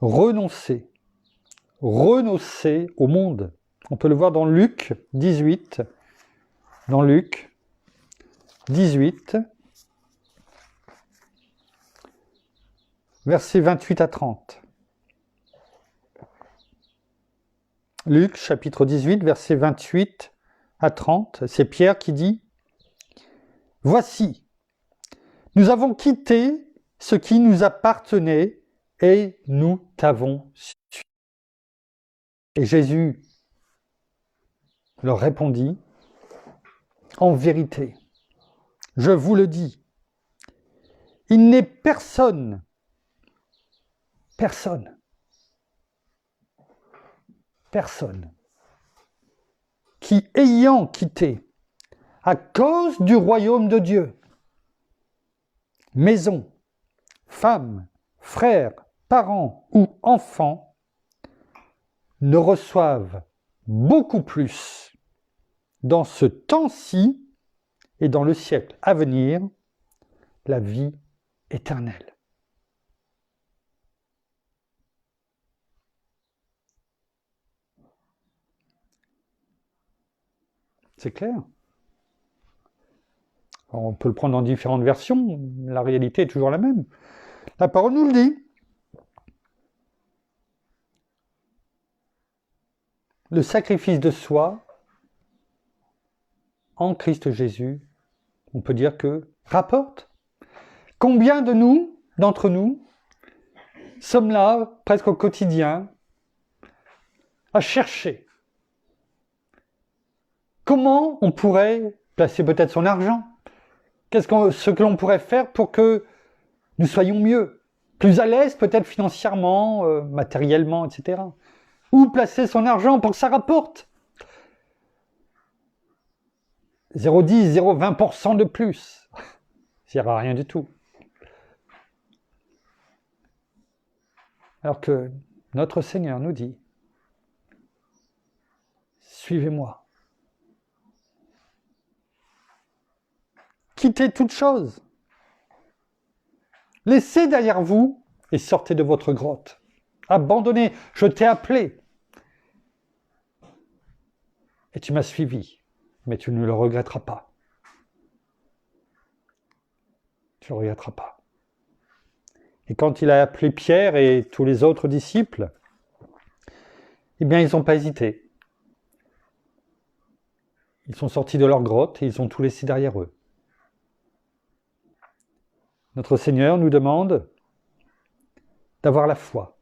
renoncer au monde. On peut le voir dans Luc 18, versets 28 à 30. Luc, chapitre 18, versets 28 à 30, c'est Pierre qui dit « Voici, nous avons quitté ce qui nous appartenait et nous t'avons suivi. » Et Jésus leur répondit « En vérité, je vous le dis, il n'est personne qui, ayant quitté à cause du royaume de Dieu. Maison, femme, frères, parents ou enfants ne reçoivent beaucoup plus dans ce temps-ci et dans le siècle à venir la vie éternelle. C'est clair. Alors, on peut le prendre dans différentes versions, la réalité est toujours la même. La parole nous le dit. Le sacrifice de soi en Christ Jésus, on peut dire que rapporte. Combien de nous, d'entre nous, sommes là, presque au quotidien, à chercher comment on pourrait placer peut-être son argent? Ce que l'on pourrait faire pour que nous soyons mieux, plus à l'aise peut-être financièrement, matériellement, etc. Où placer son argent pour que ça rapporte 0,10, 0,20% de plus. Ça n'ira à rien du tout. Alors que notre Seigneur nous dit, suivez-moi. Quittez toute chose. Laissez derrière vous et sortez de votre grotte. Abandonnez, je t'ai appelé. Et tu m'as suivi, mais tu ne le regretteras pas. Tu ne le regretteras pas. Et quand il a appelé Pierre et tous les autres disciples, eh bien, ils n'ont pas hésité. Ils sont sortis de leur grotte et ils ont tout laissé derrière eux. Notre Seigneur nous demande d'avoir la foi.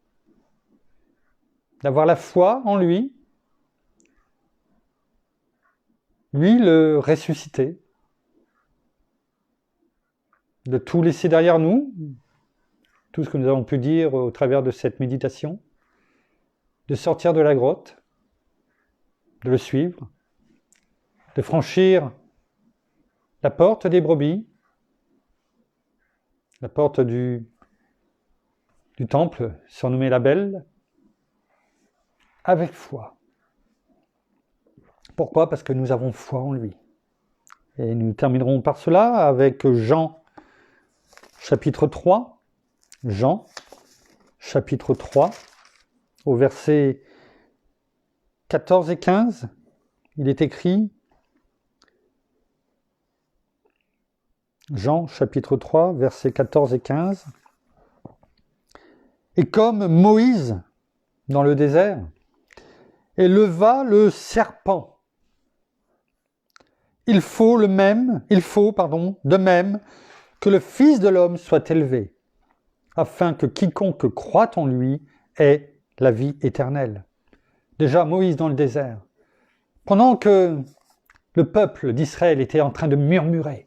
D'avoir la foi en lui, lui le ressuscité, de tout laisser derrière nous, tout ce que nous avons pu dire au travers de cette méditation, de sortir de la grotte, de le suivre, de franchir la porte des brebis, la porte du temple, surnommé la Belle, avec foi. Pourquoi? Parce que nous avons foi en lui. Et nous terminerons par cela avec Jean, chapitre 3. Jean, chapitre 3, au verset 14 et 15, il est écrit, Jean, chapitre 3, versets 14 et 15, « Et comme Moïse, dans le désert, éleva le serpent, il faut de même que le Fils de l'homme soit élevé, afin que quiconque croit en lui ait la vie éternelle. » Déjà, Moïse dans le désert, pendant que le peuple d'Israël était en train de murmurer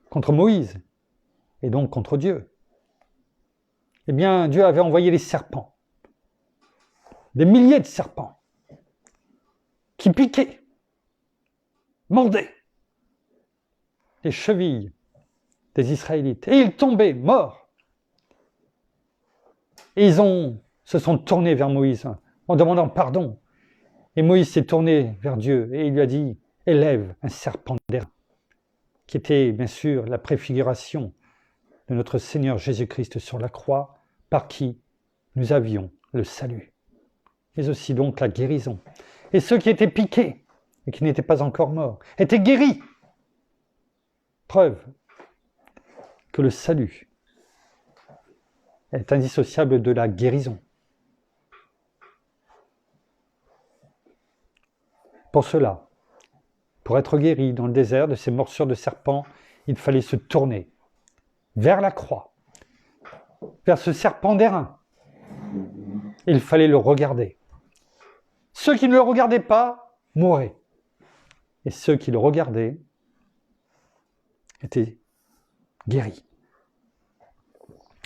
contre Moïse, et donc contre Dieu, eh bien, Dieu avait envoyé les serpents, des milliers de serpents, qui piquaient, mordaient les chevilles des Israélites, et ils tombaient morts. Et se sont tournés vers Moïse en demandant pardon. Et Moïse s'est tourné vers Dieu et il lui a dit, élève un serpent d'airain, qui était bien sûr la préfiguration de notre Seigneur Jésus-Christ sur la croix, par qui nous avions le salut, mais aussi donc la guérison. Et ceux qui étaient piqués et qui n'étaient pas encore morts étaient guéris. Preuve que le salut est indissociable de la guérison. Pour cela, pour être guéri dans le désert de ces morsures de serpents, il fallait se tourner vers la croix, vers ce serpent d'airain. Il fallait le regarder. Ceux qui ne le regardaient pas mouraient. Et ceux qui le regardaient étaient guéris.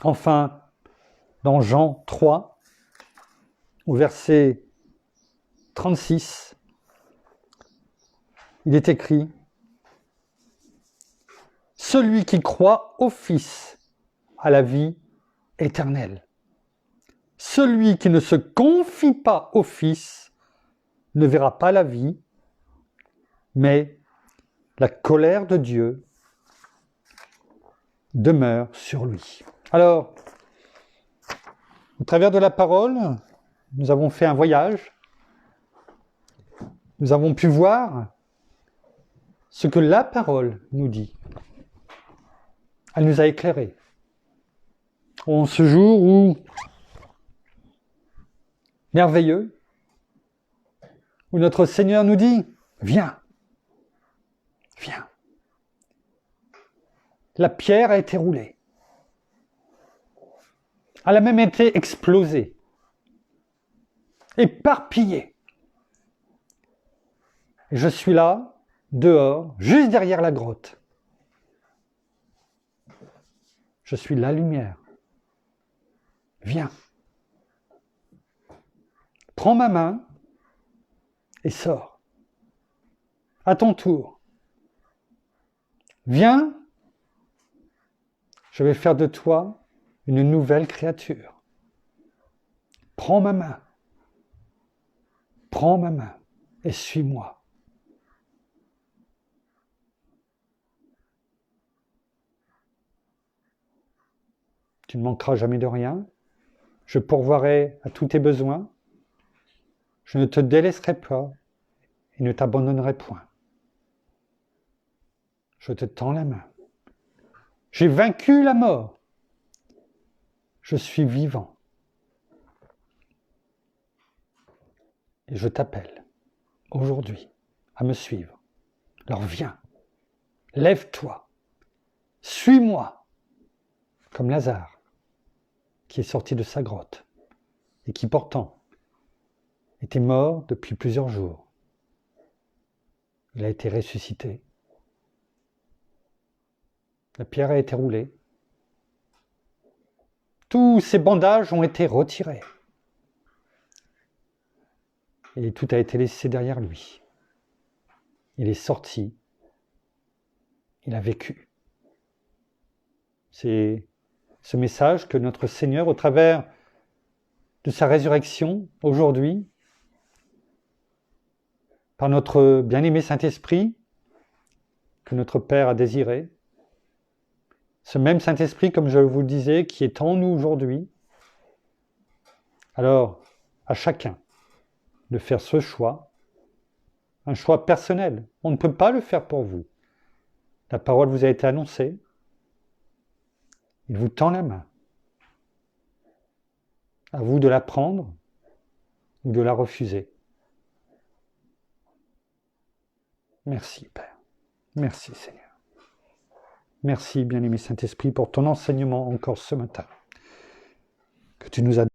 Enfin, dans Jean 3, au verset 36, il est écrit celui qui croit au Fils a la vie éternelle. Celui qui ne se confie pas au Fils ne verra pas la vie, mais la colère de Dieu demeure sur lui. Alors, au travers de la parole, nous avons fait un voyage. Nous avons pu voir ce que la parole nous dit. Elle nous a éclairés. En ce jour où merveilleux, où notre Seigneur nous dit, viens, viens. La pierre a été roulée. Elle a même été explosée, éparpillée. Et je suis là, dehors, juste derrière la grotte. Je suis la lumière. Viens. Prends ma main et sors. À ton tour. Viens, je vais faire de toi une nouvelle créature. Prends ma main. Prends ma main et suis-moi. Tu ne manqueras jamais de rien. Je pourvoirai à tous tes besoins. Je ne te délaisserai pas et ne t'abandonnerai point. Je te tends la main. J'ai vaincu la mort. Je suis vivant. Et je t'appelle aujourd'hui à me suivre. Alors viens, lève-toi, suis-moi, comme Lazare, qui est sorti de sa grotte et qui pourtant était mort depuis plusieurs jours. Il a été ressuscité. La pierre a été roulée. Tous ces bandages ont été retirés. Et tout a été laissé derrière lui. Il est sorti. Il a vécu. C'est ce message que notre Seigneur, au travers de sa résurrection, aujourd'hui, par notre bien-aimé Saint-Esprit, que notre Père a désiré, ce même Saint-Esprit, comme je vous le disais, qui est en nous aujourd'hui, alors, à chacun de faire ce choix, un choix personnel. On ne peut pas le faire pour vous. La parole vous a été annoncée. Il vous tend la main. À vous de la prendre ou de la refuser. Merci, Père. Merci, Seigneur. Merci, bien-aimé Saint-Esprit, pour ton enseignement encore ce matin, que tu nous as